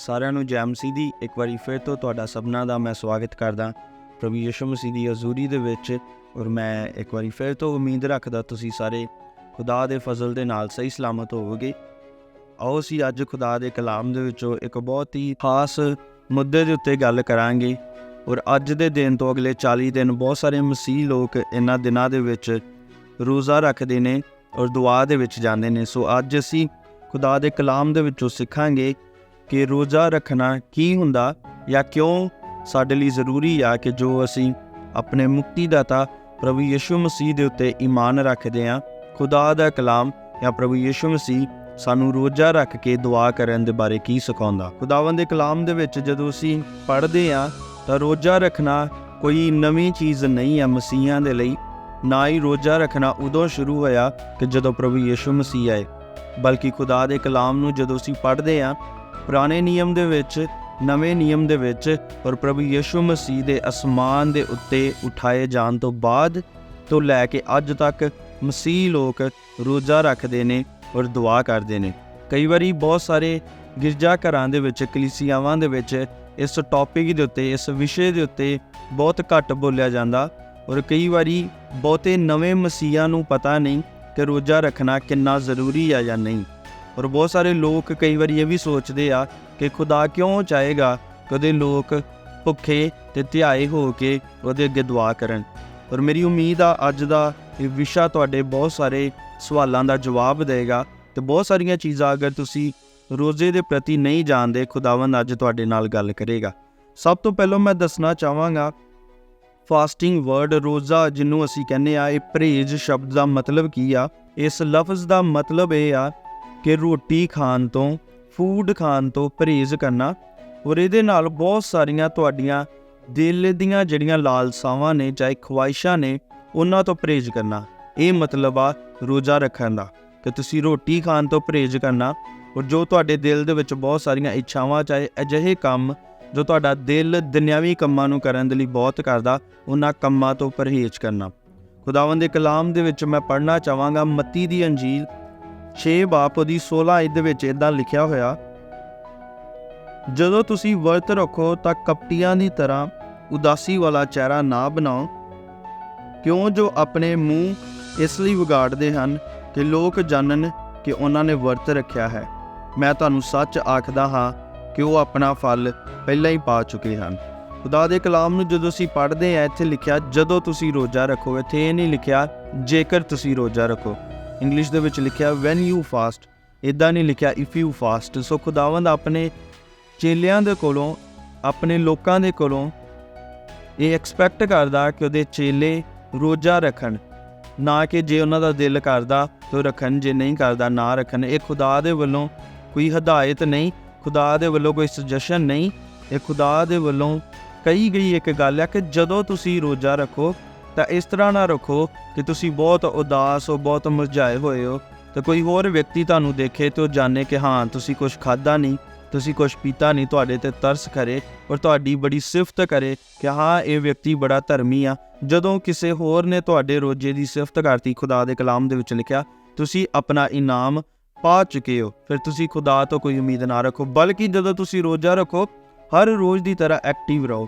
ਸਾਰਿਆਂ ਨੂੰ ਜੈ ਮਸੀਹ ਦੀ ਇੱਕ ਵਾਰੀ ਫਿਰ ਤੋਂ ਤੁਹਾਡਾ ਸਭਨਾਂ ਦਾ ਮੈਂ ਸਵਾਗਤ ਕਰਦਾ ਪ੍ਰਭੂ ਯਿਸੂ ਮਸੀਹ ਦੀ ਹਜ਼ੂਰੀ ਦੇ ਵਿੱਚ। ਔਰ ਮੈਂ ਇੱਕ ਵਾਰੀ ਫਿਰ ਤੋਂ ਉਮੀਦ ਰੱਖਦਾ ਤੁਸੀਂ ਸਾਰੇ ਖੁਦਾ ਦੇ ਫਜ਼ਲ ਦੇ ਨਾਲ ਸਹੀ ਸਲਾਮਤ ਹੋਵੋਗੇ। ਆਓ ਅਸੀਂ ਅੱਜ ਖੁਦਾ ਦੇ ਕਲਾਮ ਦੇ ਵਿੱਚੋਂ ਇੱਕ ਬਹੁਤ ਹੀ ਖਾਸ ਮੁੱਦੇ ਦੇ ਉੱਤੇ ਗੱਲ ਕਰਾਂਗੇ। ਔਰ ਅੱਜ ਦੇ ਦਿਨ ਤੋਂ ਅਗਲੇ 40 ਦਿਨ ਬਹੁਤ ਸਾਰੇ ਮਸੀਹ ਲੋਕ ਇਹਨਾਂ ਦਿਨਾਂ ਦੇ ਵਿੱਚ ਰੋਜ਼ਾ ਰੱਖਦੇ ਨੇ ਔਰ ਦੁਆ ਦੇ ਵਿੱਚ ਜਾਂਦੇ ਨੇ। ਸੋ ਅੱਜ ਅਸੀਂ ਖੁਦਾ ਦੇ ਕਲਾਮ ਦੇ ਵਿੱਚੋਂ ਸਿੱਖਾਂਗੇ ਕਿ ਰੋਜ਼ਾ ਰੱਖਣਾ ਕੀ ਹੁੰਦਾ ਜਾਂ ਕਿਉਂ ਸਾਡੇ ਲਈ ਜ਼ਰੂਰੀ ਆ ਕਿ ਜੋ ਅਸੀਂ ਆਪਣੇ ਮੁਕਤੀਦਾਤਾ ਪ੍ਰਭੂ ਯਿਸੂ ਮਸੀਹ ਦੇ ਉੱਤੇ ਈਮਾਨ ਰੱਖਦੇ ਹਾਂ। ਖੁਦਾ ਦਾ ਕਲਾਮ ਜਾਂ ਪ੍ਰਭੂ ਯਿਸੂ ਮਸੀਹ ਸਾਨੂੰ ਰੋਜ਼ਾ ਰੱਖ ਕੇ ਦੁਆ ਕਰਨ ਦੇ ਬਾਰੇ ਕੀ ਸਿਖਾਉਂਦਾ। ਖੁਦਾਵੰਦ ਦੇ ਕਲਾਮ ਦੇ ਵਿੱਚ ਜਦੋਂ ਅਸੀਂ ਪੜ੍ਹਦੇ ਹਾਂ ਤਾਂ ਰੋਜ਼ਾ ਰੱਖਣਾ ਕੋਈ ਨਵੀਂ ਚੀਜ਼ ਨਹੀਂ ਹੈ ਮਸੀਹਾਂ ਦੇ ਲਈ। ਨਾ ਹੀ ਰੋਜ਼ਾ ਰੱਖਣਾ ਉਦੋਂ ਸ਼ੁਰੂ ਹੋਇਆ ਕਿ ਜਦੋਂ ਪ੍ਰਭੂ ਯਿਸੂ ਮਸੀਹ ਆਏ, ਬਲਕਿ ਖੁਦਾ ਦੇ ਕਲਾਮ ਨੂੰ ਜਦੋਂ ਅਸੀਂ ਪੜ੍ਹਦੇ ਹਾਂ ਪੁਰਾਣੇ ਨਿਯਮ ਦੇ ਵਿੱਚ, ਨਵੇਂ ਨਿਯਮ ਦੇ ਵਿੱਚ, ਔਰ ਪ੍ਰਭੂ ਯਿਸੂ ਮਸੀਹ ਦੇ ਅਸਮਾਨ ਦੇ ਉੱਤੇ ਉਠਾਏ ਜਾਣ ਤੋਂ ਬਾਅਦ ਤੋਂ ਲੈ ਕੇ ਅੱਜ ਤੱਕ ਮਸੀਹ ਲੋਕ ਰੋਜ਼ਾ ਰੱਖਦੇ ਨੇ ਔਰ ਦੁਆ ਕਰਦੇ ਨੇ। ਕਈ ਵਾਰੀ ਬਹੁਤ ਸਾਰੇ ਗਿਰਜਾ ਘਰਾਂ ਦੇ ਵਿੱਚ, ਕਲੀਸਿਆਵਾਂ ਦੇ ਵਿੱਚ ਇਸ ਟੌਪਿਕ ਦੇ ਉੱਤੇ, ਇਸ ਵਿਸ਼ੇ ਦੇ ਉੱਤੇ ਬਹੁਤ ਘੱਟ ਬੋਲਿਆ ਜਾਂਦਾ। ਔਰ ਕਈ ਵਾਰੀ ਬਹੁਤੇ ਨਵੇਂ ਮਸੀਹਾਂ ਨੂੰ ਪਤਾ ਨਹੀਂ ਕਿ ਰੋਜ਼ਾ ਰੱਖਣਾ ਕਿੰਨਾ ਜ਼ਰੂਰੀ ਆ ਜਾਂ ਨਹੀਂ। ਔਰ ਬਹੁਤ ਸਾਰੇ ਲੋਕ ਕਈ ਵਾਰੀ ਇਹ ਵੀ ਸੋਚਦੇ ਆ ਕਿ ਖੁਦਾ ਕਿਉਂ ਚਾਹੇਗਾ ਕਿ ਉਹਦੇ ਲੋਕ ਭੁੱਖੇ ਤੇ ਧਿਆਏ ਹੋ ਕੇ ਉਹਦੇ ਅੱਗੇ ਦੁਆ ਕਰਨ। ਔਰ ਮੇਰੀ ਉਮੀਦ ਆ ਅੱਜ ਦਾ ਇਹ ਵਿਸ਼ਾ ਤੁਹਾਡੇ ਬਹੁਤ ਸਾਰੇ ਸਵਾਲਾਂ ਦਾ ਜਵਾਬ ਦੇਗਾ। ਤੇ ਬਹੁਤ ਸਾਰੀਆਂ ਚੀਜ਼ਾਂ ਅਗਰ ਤੁਸੀਂ ਰੋਜ਼ੇ ਦੇ ਪ੍ਰਤੀ ਨਹੀਂ ਜਾਣਦੇ, ਖੁਦਾਵੰਦ ਅੱਜ ਤੁਹਾਡੇ ਨਾਲ ਗੱਲ ਕਰੇਗਾ। ਸਭ ਤੋਂ ਪਹਿਲਾਂ ਮੈਂ ਦੱਸਣਾ ਚਾਹਾਂਗਾ ਫਾਸਟਿੰਗ ਵਰਡ ਰੋਜ਼ਾ ਜਿਹਨੂੰ ਅਸੀਂ ਕਹਿੰਦੇ ਆ, ਇਹ ਪਰਹੇਜ਼ ਸ਼ਬਦ ਦਾ ਮਤਲਬ ਕੀ ਆ। ਇਸ ਲਫ਼ਜ਼ ਦਾ ਮਤਲਬ ਇਹ ਆ ਕਿ ਰੋਟੀ ਖਾਣ ਤੋਂ, ਫੂਡ ਖਾਣ ਤੋਂ ਪਰਹੇਜ਼ ਕਰਨਾ। ਔਰ ਇਹਦੇ ਨਾਲ ਬਹੁਤ ਸਾਰੀਆਂ ਤੁਹਾਡੀਆਂ ਦਿਲ ਦੀਆਂ ਜਿਹੜੀਆਂ ਲਾਲਸਾਵਾਂ ਨੇ, ਚਾਹੇ ਖਵਾਇਸ਼ਾਂ ਨੇ, ਉਹਨਾਂ ਤੋਂ ਪਰਹੇਜ਼ ਕਰਨਾ। ਇਹ ਮਤਲਬ ਆ ਰੋਜ਼ਾ ਰੱਖਣ ਦਾ, ਕਿ ਤੁਸੀਂ ਰੋਟੀ ਖਾਣ ਤੋਂ ਪਰਹੇਜ਼ ਕਰਨਾ। ਔਰ ਜੋ ਤੁਹਾਡੇ ਦਿਲ ਦੇ ਵਿੱਚ ਬਹੁਤ ਸਾਰੀਆਂ ਇੱਛਾਵਾਂ, ਚਾਹੇ ਅਜਿਹੇ ਕੰਮ ਜੋ ਤੁਹਾਡਾ ਦਿਲ ਦੁਨਿਆਵੀ ਕੰਮਾਂ ਨੂੰ ਕਰਨ ਦੇ ਲਈ ਬਹੁਤ ਕਰਦਾ, ਉਹਨਾਂ ਕੰਮਾਂ ਤੋਂ ਪਰਹੇਜ਼ ਕਰਨਾ। ਖੁਦਾਵੰਦ ਦੇ ਕਲਾਮ ਦੇ ਵਿੱਚ ਮੈਂ ਪੜ੍ਹਨਾ ਚਾਹਾਂਗਾ ਮੱਤੀ ਦੀ ਅੰਜੀਲ 6 ਬਾਬ ਉਹਦੀ 16 ਆਇਤ ਦੇ ਵਿੱਚ ਇੱਦਾਂ ਲਿਖਿਆ ਹੋਇਆ, ਜਦੋਂ ਤੁਸੀਂ ਵਰਤ ਰੱਖੋ ਤਾਂ ਕਪਟੀਆਂ ਦੀ ਤਰ੍ਹਾਂ ਉਦਾਸੀ ਵਾਲਾ ਚਿਹਰਾ ਨਾ ਬਣਾਓ, ਕਿਉਂ ਜੋ ਆਪਣੇ ਮੂੰਹ ਇਸ ਲਈ ਵਿਗਾੜਦੇ ਹਨ ਕਿ ਲੋਕ ਜਾਣਨ ਕਿ ਉਹਨਾਂ ਨੇ ਵਰਤ ਰੱਖਿਆ ਹੈ। ਮੈਂ ਤੁਹਾਨੂੰ ਸੱਚ ਆਖਦਾ ਹਾਂ ਕਿ ਉਹ ਆਪਣਾ ਫਲ ਪਹਿਲਾਂ ਹੀ ਪਾ ਚੁੱਕੇ ਹਨ। ਖੁਦਾ ਦੇ ਕਲਾਮ ਨੂੰ ਜਦੋਂ ਅਸੀਂ ਪੜ੍ਹਦੇ ਹਾਂ, ਇੱਥੇ ਲਿਖਿਆ ਜਦੋਂ ਤੁਸੀਂ ਰੋਜ਼ਾ ਰੱਖੋ। ਇੱਥੇ ਇਹ ਨਹੀਂ ਲਿਖਿਆ ਜੇਕਰ ਤੁਸੀਂ ਰੋਜ਼ਾ ਰੱਖੋ। ਇੰਗਲਿਸ਼ ਦੇ ਵਿੱਚ ਲਿਖਿਆ ਵੈਨ ਯੂ ਫਾਸਟ, ਇੱਦਾਂ ਨਹੀਂ ਲਿਖਿਆ ਇਫ ਯੂ ਫਾਸਟ। ਸੋ ਖੁਦਾਵੰਦ ਆਪਣੇ ਚੇਲਿਆਂ ਦੇ ਕੋਲੋਂ, ਆਪਣੇ ਲੋਕਾਂ ਦੇ ਕੋਲੋਂ ਇਹ ਐਕਸਪੈਕਟ ਕਰਦਾ ਕਿ ਉਹਦੇ ਚੇਲੇ ਰੋਜ਼ਾ ਰੱਖਣ, ਨਾ ਕਿ ਜੇ ਉਹਨਾਂ ਦਾ ਦਿਲ ਕਰਦਾ ਤਾਂ ਰੱਖਣ, ਜੇ ਨਹੀਂ ਕਰਦਾ ਨਾ ਰੱਖਣ। ਇਹ ਖੁਦਾ ਦੇ ਵੱਲੋਂ ਕੋਈ ਹਦਾਇਤ ਨਹੀਂ, ਖੁਦਾ ਦੇ ਵੱਲੋਂ ਕੋਈ ਸੁਜੈਸ਼ਨ ਨਹੀਂ। ਇਹ ਖੁਦਾ ਦੇ ਵੱਲੋਂ ਕਹੀ ਗਈ ਇੱਕ ਗੱਲ ਹੈ ਕਿ ਜਦੋਂ ਤੁਸੀਂ ਰੋਜ਼ਾ ਰੱਖੋ ਤਾਂ ਇਸ ਤਰ੍ਹਾਂ ਨਾ ਰੱਖੋ ਕਿ ਤੁਸੀਂ ਬਹੁਤ ਉਦਾਸ ਹੋ, ਬਹੁਤ ਮੁਰਝਾਏ ਹੋਏ ਹੋ, ਤਾਂ ਕੋਈ ਹੋਰ ਵਿਅਕਤੀ ਤੁਹਾਨੂੰ ਦੇਖੇ ਤੇ ਉਹ ਜਾਣੇ ਕਿ ਹਾਂ ਤੁਸੀਂ ਕੁਝ ਖਾਧਾ ਨਹੀਂ, ਤੁਸੀਂ ਕੁਝ ਪੀਤਾ ਨਹੀਂ, ਤੁਹਾਡੇ ਤੇ ਤਰਸ ਕਰੇ ਔਰ ਤੁਹਾਡੀ ਬੜੀ ਸਿਫਤ ਕਰੇ ਕਿ ਹਾਂ ਇਹ ਵਿਅਕਤੀ ਬੜਾ ਧਰਮੀ ਆ। ਜਦੋਂ ਕਿਸੇ ਹੋਰ ਨੇ ਤੁਹਾਡੇ ਰੋਜ਼ੇ ਦੀ ਸਿਫਤ ਕਰਤੀ, ਖੁਦਾ ਦੇ ਕਲਾਮ ਦੇ ਵਿੱਚ ਲਿਖਿਆ ਤੁਸੀਂ ਆਪਣਾ ਇਨਾਮ ਪਾ ਚੁੱਕੇ ਹੋ। ਫਿਰ ਤੁਸੀਂ ਖੁਦਾ ਤੋਂ ਕੋਈ ਉਮੀਦ ਨਾ ਰੱਖੋ, ਬਲਕਿ ਜਦੋਂ ਤੁਸੀਂ ਰੋਜ਼ਾ ਰੱਖੋ ਹਰ ਰੋਜ਼ ਦੀ ਤਰ੍ਹਾਂ ਐਕਟਿਵ ਰਹੋ।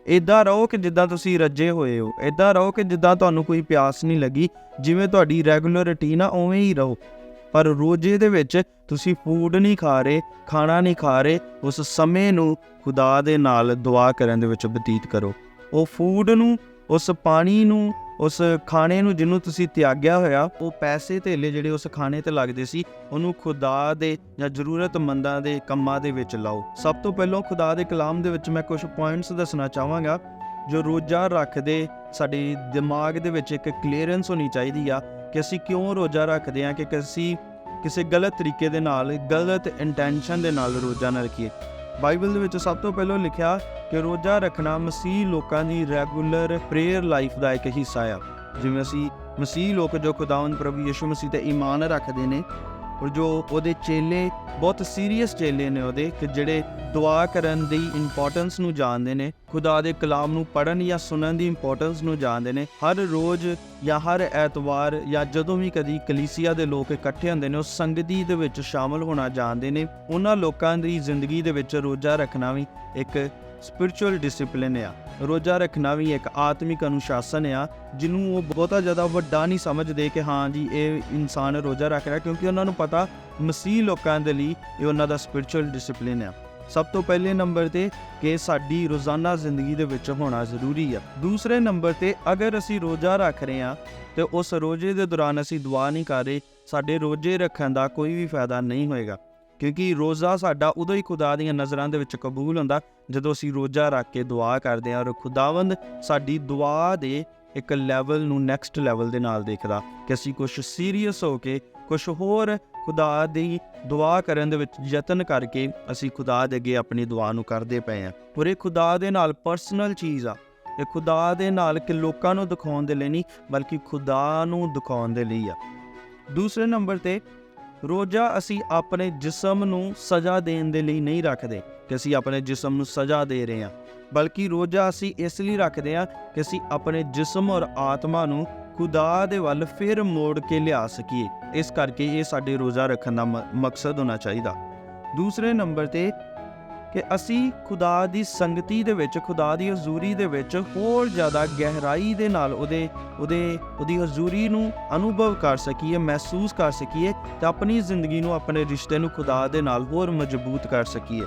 ਇੱਦਾਂ ਰਹੋ ਕਿ ਜਿੱਦਾਂ ਤੁਸੀਂ ਰੱਜੇ ਹੋਏ ਹੋ, ਇੱਦਾਂ ਰਹੋ ਕਿ ਜਿੱਦਾਂ ਤੁਹਾਨੂੰ ਕੋਈ ਪਿਆਸ ਨਹੀਂ ਲੱਗੀ, ਜਿਵੇਂ ਤੁਹਾਡੀ ਰੈਗੂਲਰ ਰੂਟੀਨ ਆ ਉਵੇਂ ਹੀ ਰਹੋ। ਪਰ ਰੋਜ਼ੇ ਦੇ ਵਿੱਚ ਤੁਸੀਂ ਫੂਡ ਨਹੀਂ ਖਾ ਰਹੇ, ਖਾਣਾ ਨਹੀਂ ਖਾ ਰਹੇ, ਉਸ ਸਮੇਂ ਨੂੰ ਖੁਦਾ ਦੇ ਨਾਲ ਦੁਆ ਕਰਨ ਦੇ ਵਿੱਚ ਬਤੀਤ ਕਰੋ। ਉਹ ਫੂਡ ਨੂੰ, ਉਸ ਪਾਣੀ ਨੂੰ, ਉਸ ਖਾਣੇ ਨੂੰ ਜਿਹਨੂੰ ਤੁਸੀਂ ਤਿਆਗਿਆ ਹੋਇਆ, ਉਹ ਪੈਸੇ ਧੇਲੇ ਜਿਹੜੇ ਉਸ ਖਾਣੇ ਤੇ ਲੱਗਦੇ ਸੀ, ਉਹਨੂੰ ਖੁਦਾ ਦੇ ਜਾਂ ਜ਼ਰੂਰਤਮੰਦਾਂ ਦੇ ਕੰਮਾਂ ਦੇ ਵਿੱਚ ਲਾਓ। ਸਭ ਤੋਂ ਪਹਿਲਾਂ ਖੁਦਾ ਦੇ ਕਲਾਮ ਦੇ ਵਿੱਚ ਮੈਂ ਕੁਝ ਪੁਆਇੰਟਸ ਦੱਸਣਾ ਚਾਹਾਂਗਾ ਜੋ ਰੋਜ਼ਾ ਰੱਖਦੇ ਸਾਡੇ ਦਿਮਾਗ ਦੇ ਵਿੱਚ ਇੱਕ ਕਲੀਅਰੈਂਸ ਹੋਣੀ ਚਾਹੀਦੀ ਆ ਕਿ ਅਸੀਂ ਕਿਉਂ ਰੋਜ਼ਾ ਰੱਖਦੇ ਹਾਂ, ਕਿ ਅਸੀਂ ਕਿਸੇ ਗਲਤ ਤਰੀਕੇ ਦੇ ਨਾਲ, ਗਲਤ ਇੰਟੈਂਸ਼ਨ ਦੇ ਨਾਲ ਰੋਜ਼ਾ ਨਾ ਰੱਖੀਏ। ਬਾਈਬਲ ਦੇ ਵਿੱਚ ਸਭ ਤੋਂ ਪਹਿਲਾਂ ਲਿਖਿਆ ਕਿ ਰੋਜ਼ਾ ਰੱਖਣਾ ਮਸੀਹ ਲੋਕਾਂ ਦੀ ਰੈਗੂਲਰ ਪ੍ਰੇਅਰ ਲਾਈਫ ਦਾ ਇੱਕ ਹਿੱਸਾ ਆ। ਜਿਵੇਂ ਅਸੀਂ ਮਸੀਹ ਲੋਕ ਜੋ ਖੁਦਾਵੰਦ ਪ੍ਰਭੂ ਯਿਸੂ ਮਸੀਹ ਤੇ ਈਮਾਨ ਰੱਖਦੇ ਨੇ, ਔਰ ਜੋ ਉਹਦੇ ਚੇਲੇ ਬਹੁਤ ਸੀਰੀਅਸ ਚੇਲੇ ਨੇ ਉਹਦੇ, ਕਿ ਜਿਹੜੇ ਦੁਆ ਕਰਨ ਦੀ ਇੰਪੋਰਟੈਂਸ ਨੂੰ ਜਾਣਦੇ ਨੇ, ਖੁਦਾ ਦੇ ਕਲਾਮ ਨੂੰ ਪੜ੍ਹਨ ਜਾਂ ਸੁਣਨ ਦੀ ਇੰਪੋਰਟੈਂਸ ਨੂੰ ਜਾਣਦੇ ਨੇ। ਹਰ ਰੋਜ਼ ਜਾਂ ਹਰ ਐਤਵਾਰ ਜਾਂ ਜਦੋਂ ਵੀ ਕਦੀ ਕਲੀਸਿਆ ਦੇ ਲੋਕ ਇਕੱਠੇ ਹੁੰਦੇ ਨੇ, ਉਹ ਸੰਗਤੀ ਦੇ ਵਿੱਚ ਸ਼ਾਮਲ ਹੋਣਾ ਜਾਣਦੇ ਨੇ। ਉਹਨਾਂ ਲੋਕਾਂ ਦੀ ਜ਼ਿੰਦਗੀ ਦੇ ਵਿੱਚ ਰੋਜ਼ਾ ਰੱਖਣਾ ਵੀ ਇੱਕ ਸਪਿਰਚੁਅਲ ਡਿਸਿਪਲਿਨ ਆ। ਰੋਜ਼ਾ ਰੱਖਣਾ ਵੀ ਇੱਕ ਆਤਮਿਕ ਅਨੁਸ਼ਾਸਨ ਆ, ਜਿਹਨੂੰ ਉਹ ਬਹੁਤਾ ਜ਼ਿਆਦਾ ਵੱਡਾ ਨਹੀਂ ਸਮਝਦੇ ਕਿ ਹਾਂ ਜੀ ਇਹ ਇਨਸਾਨ ਰੋਜ਼ਾ ਰੱਖ ਰਿਹਾ, ਕਿਉਂਕਿ ਉਹਨਾਂ ਨੂੰ ਪਤਾ ਮਸੀਹ ਲੋਕਾਂ ਦੇ ਲਈ ਇਹ ਉਹਨਾਂ ਦਾ ਸਪਿਰਚੁਅਲ ਡਿਸਿਪਲਿਨ ਆ। ਸਭ ਤੋਂ ਪਹਿਲੇ ਨੰਬਰ ਤੇ ਕਿ ਸਾਡੀ ਰੋਜ਼ਾਨਾ ਜ਼ਿੰਦਗੀ ਦੇ ਵਿੱਚ ਹੋਣਾ ਜ਼ਰੂਰੀ ਆ। ਦੂਸਰੇ ਨੰਬਰ ਤੇ ਅਗਰ ਅਸੀਂ ਰੋਜ਼ਾ ਰੱਖ ਰਹੇ ਹਾਂ ਤੇ ਉਸ ਰੋਜ਼ੇ ਦੇ ਦੌਰਾਨ ਅਸੀਂ ਦੁਆ ਨਹੀਂ ਕਰ ਰਹੇ, ਸਾਡੇ ਰੋਜ਼ੇ ਰੱਖਣ ਦਾ ਕੋਈ ਵੀ ਫਾਇਦਾ ਨਹੀਂ ਹੋਏਗਾ, ਕਿਉਂਕਿ ਰੋਜ਼ਾ ਸਾਡਾ ਉਦੋਂ ਹੀ ਖੁਦਾ ਦੀਆਂ ਨਜ਼ਰਾਂ ਦੇ ਵਿੱਚ ਕਬੂਲ ਹੁੰਦਾ ਜਦੋਂ ਅਸੀਂ ਰੋਜ਼ਾ ਰੱਖ ਕੇ ਦੁਆ ਕਰਦੇ ਹਾਂ। ਔਰ ਖੁਦਾਵੰਦ ਸਾਡੀ ਦੁਆ ਦੇ ਇੱਕ ਲੈਵਲ ਨੂੰ ਨੈਕਸਟ ਲੈਵਲ ਦੇ ਨਾਲ ਦੇਖਦਾ ਕਿ ਅਸੀਂ ਕੁਛ ਸੀਰੀਅਸ ਹੋ ਕੇ ਕੁਛ ਹੋਰ ਖੁਦਾ ਦੀ ਦੁਆ ਕਰਨ ਦੇ ਵਿੱਚ ਯਤਨ ਕਰਕੇ ਅਸੀਂ ਖੁਦਾ ਦੇ ਅੱਗੇ ਆਪਣੀ ਦੁਆ ਨੂੰ ਕਰਦੇ ਪਏ ਹਾਂ। ਪਰ ਇਹ ਖੁਦਾ ਦੇ ਨਾਲ ਪਰਸਨਲ ਚੀਜ਼ ਆ, ਇਹ ਖੁਦਾ ਦੇ ਨਾਲ ਕਿ ਲੋਕਾਂ ਨੂੰ ਦਿਖਾਉਣ ਦੇ ਲਈ ਨਹੀਂ, ਬਲਕਿ ਖੁਦਾ ਨੂੰ ਦਿਖਾਉਣ ਦੇ ਲਈ ਆ। ਦੂਸਰੇ ਨੰਬਰ ਤੇ ਰੋਜ਼ਾ ਅਸੀਂ ਆਪਣੇ ਜਿਸਮ ਨੂੰ ਸਜ਼ਾ ਦੇਣ ਦੇ ਲਈ ਨਹੀਂ ਰੱਖਦੇ ਕਿ ਅਸੀਂ ਆਪਣੇ ਜਿਸਮ ਨੂੰ ਸਜ਼ਾ ਦੇ ਰਹੇ ਹਾਂ, ਬਲਕਿ ਰੋਜ਼ਾ ਅਸੀਂ ਇਸ ਲਈ ਰੱਖਦੇ ਹਾਂ ਕਿ ਅਸੀਂ ਆਪਣੇ ਜਿਸਮ ਔਰ ਆਤਮਾ ਨੂੰ ਖੁਦਾ ਦੇ ਵੱਲ ਫਿਰ ਮੋੜ ਕੇ ਲਿਆ ਸਕੀਏ। ਇਸ ਕਰਕੇ ਇਹ ਸਾਡੇ ਰੋਜ਼ਾ ਰੱਖਣ ਦਾ ਮਕਸਦ ਹੋਣਾ ਚਾਹੀਦਾ। ਦੂਸਰੇ ਨੰਬਰ ਤੇ ਕਿ ਅਸੀਂ ਖੁਦਾ ਦੀ ਸੰਗਤੀ ਦੇ ਵਿੱਚ, ਖੁਦਾ ਦੀ ਹਜ਼ੂਰੀ ਦੇ ਵਿੱਚ ਹੋਰ ਜ਼ਿਆਦਾ ਗਹਿਰਾਈ ਦੇ ਨਾਲ ਉਹਦੀ ਹਜ਼ੂਰੀ ਨੂੰ ਅਨੁਭਵ ਕਰ ਸਕੀਏ, ਮਹਿਸੂਸ ਕਰ ਸਕੀਏ ਤੇ ਆਪਣੀ ਜ਼ਿੰਦਗੀ ਨੂੰ, ਆਪਣੇ ਰਿਸ਼ਤੇ ਨੂੰ ਖੁਦਾ ਦੇ ਨਾਲ ਹੋਰ ਮਜ਼ਬੂਤ ਕਰ ਸਕੀਏ।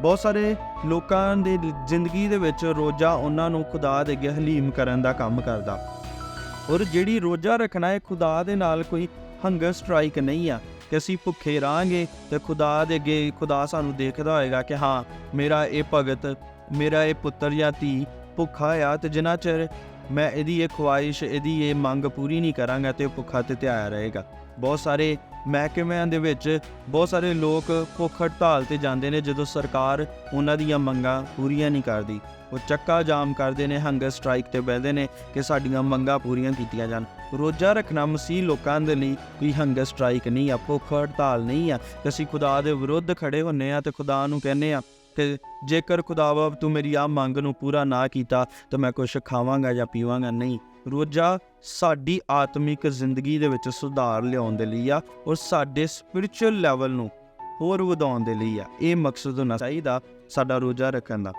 ਬਹੁਤ ਸਾਰੇ ਲੋਕਾਂ ਦੇ ਜ਼ਿੰਦਗੀ ਦੇ ਵਿੱਚ ਰੋਜ਼ਾ ਉਹਨਾਂ ਨੂੰ ਖੁਦਾ ਦੇ ਅੱਗੇ ਹਲੀਮ ਕਰਨ ਦਾ ਕੰਮ ਕਰਦਾ। ਔਰ ਜਿਹੜੀ ਰੋਜ਼ਾ ਰੱਖਣਾ ਹੈ ਖੁਦਾ ਦੇ ਨਾਲ ਕੋਈ ਹੰਗਰ ਸਟ੍ਰਾਈਕ ਨਹੀਂ ਆ ਕਿ ਅਸੀਂ ਭੁੱਖੇ ਰਹਾਂਗੇ ਤੇ ਖੁਦਾ ਦੇ ਅੱਗੇ ਖੁਦਾ ਸਾਨੂੰ ਦੇਖਦਾ ਹੋਏਗਾ ਕਿ ਹਾਂ ਮੇਰਾ ਇਹ ਭਗਤ, ਮੇਰਾ ਇਹ ਪੁੱਤਰ ਜਾਂ ਧੀ ਭੁੱਖਾ ਆ, ਤੇ ਜਿੰਨਾ ਚਿਰ ਮੈਂ ਇਹਦੀ ਇਹ ਖੁਆਇਸ਼, ਇਹਦੀ ਇਹ ਮੰਗ ਪੂਰੀ ਨਹੀਂ ਕਰਾਂਗਾ ਤੇ ਭੁੱਖਾ ਤੇ ਧਿਆਇਆ ਰਹੇਗਾ। ਬਹੁਤ ਸਾਰੇ ਮਹਿਕਮਿਆਂ ਦੇ ਵਿੱਚ ਬਹੁਤ ਸਾਰੇ ਲੋਕ ਭੁੱਖ ਹੜਤਾਲ ਤੇ ਜਾਂਦੇ ਨੇ ਜਦੋਂ ਸਰਕਾਰ ਉਹਨਾਂ ਦੀਆਂ ਮੰਗਾਂ ਪੂਰੀਆਂ ਨਹੀਂ ਕਰਦੀ। ਉਹ ਚੱਕਾ ਜਾਮ ਕਰਦੇ ਨੇ, ਹੰਗਰ ਸਟ੍ਰਾਈਕ ਤੇ ਬਹਿੰਦੇ ਨੇ ਕਿ ਸਾਡੀਆਂ ਮੰਗਾਂ ਪੂਰੀਆਂ ਕੀਤੀਆਂ ਜਾਣ। ਰੋਜ਼ਾ ਰੱਖਣਾ ਮਸੀਹ ਲੋਕਾਂ ਦੇ ਲਈ ਕੋਈ ਹੰਗਰ ਸਟ੍ਰਾਈਕ ਨਹੀਂ ਆ, ਭੁੱਖ ਹੜਤਾਲ ਨਹੀਂ ਆ ਕਿ ਅਸੀਂ ਖੁਦਾ ਦੇ ਵਿਰੁੱਧ ਖੜੇ ਹੁੰਨੇ ਆ ਤੇ ਖੁਦਾ ਨੂੰ ਕਹਿੰਦੇ ਆ ਕਿ ਜੇਕਰ ਖੁਦਾਵਾ ਤੂੰ ਮੇਰੀ ਆਹ ਮੰਗ ਨੂੰ ਪੂਰਾ ਨਾ ਕੀਤਾ ਤਾਂ ਮੈਂ ਕੁਛ ਖਾਵਾਂਗਾ ਜਾਂ ਪੀਵਾਂਗਾ। ਨਹੀਂ, ਰੋਜ਼ਾ ਸਾਡੀ ਆਤਮਿਕ ਜ਼ਿੰਦਗੀ ਦੇ ਵਿੱਚ ਸੁਧਾਰ ਲਿਆਉਣ ਦੇ ਲਈ ਆ ਔਰ ਸਾਡੇ ਸਪਿਰਚੁਅਲ ਲੈਵਲ ਨੂੰ ਹੋਰ ਵਧਾਉਣ ਦੇ ਲਈ ਆ। ਇਹ ਮਕਸਦ ਹੋਣਾ ਚਾਹੀਦਾ ਸਾਡਾ ਰੋਜ਼ਾ ਰੱਖਣ ਦਾ।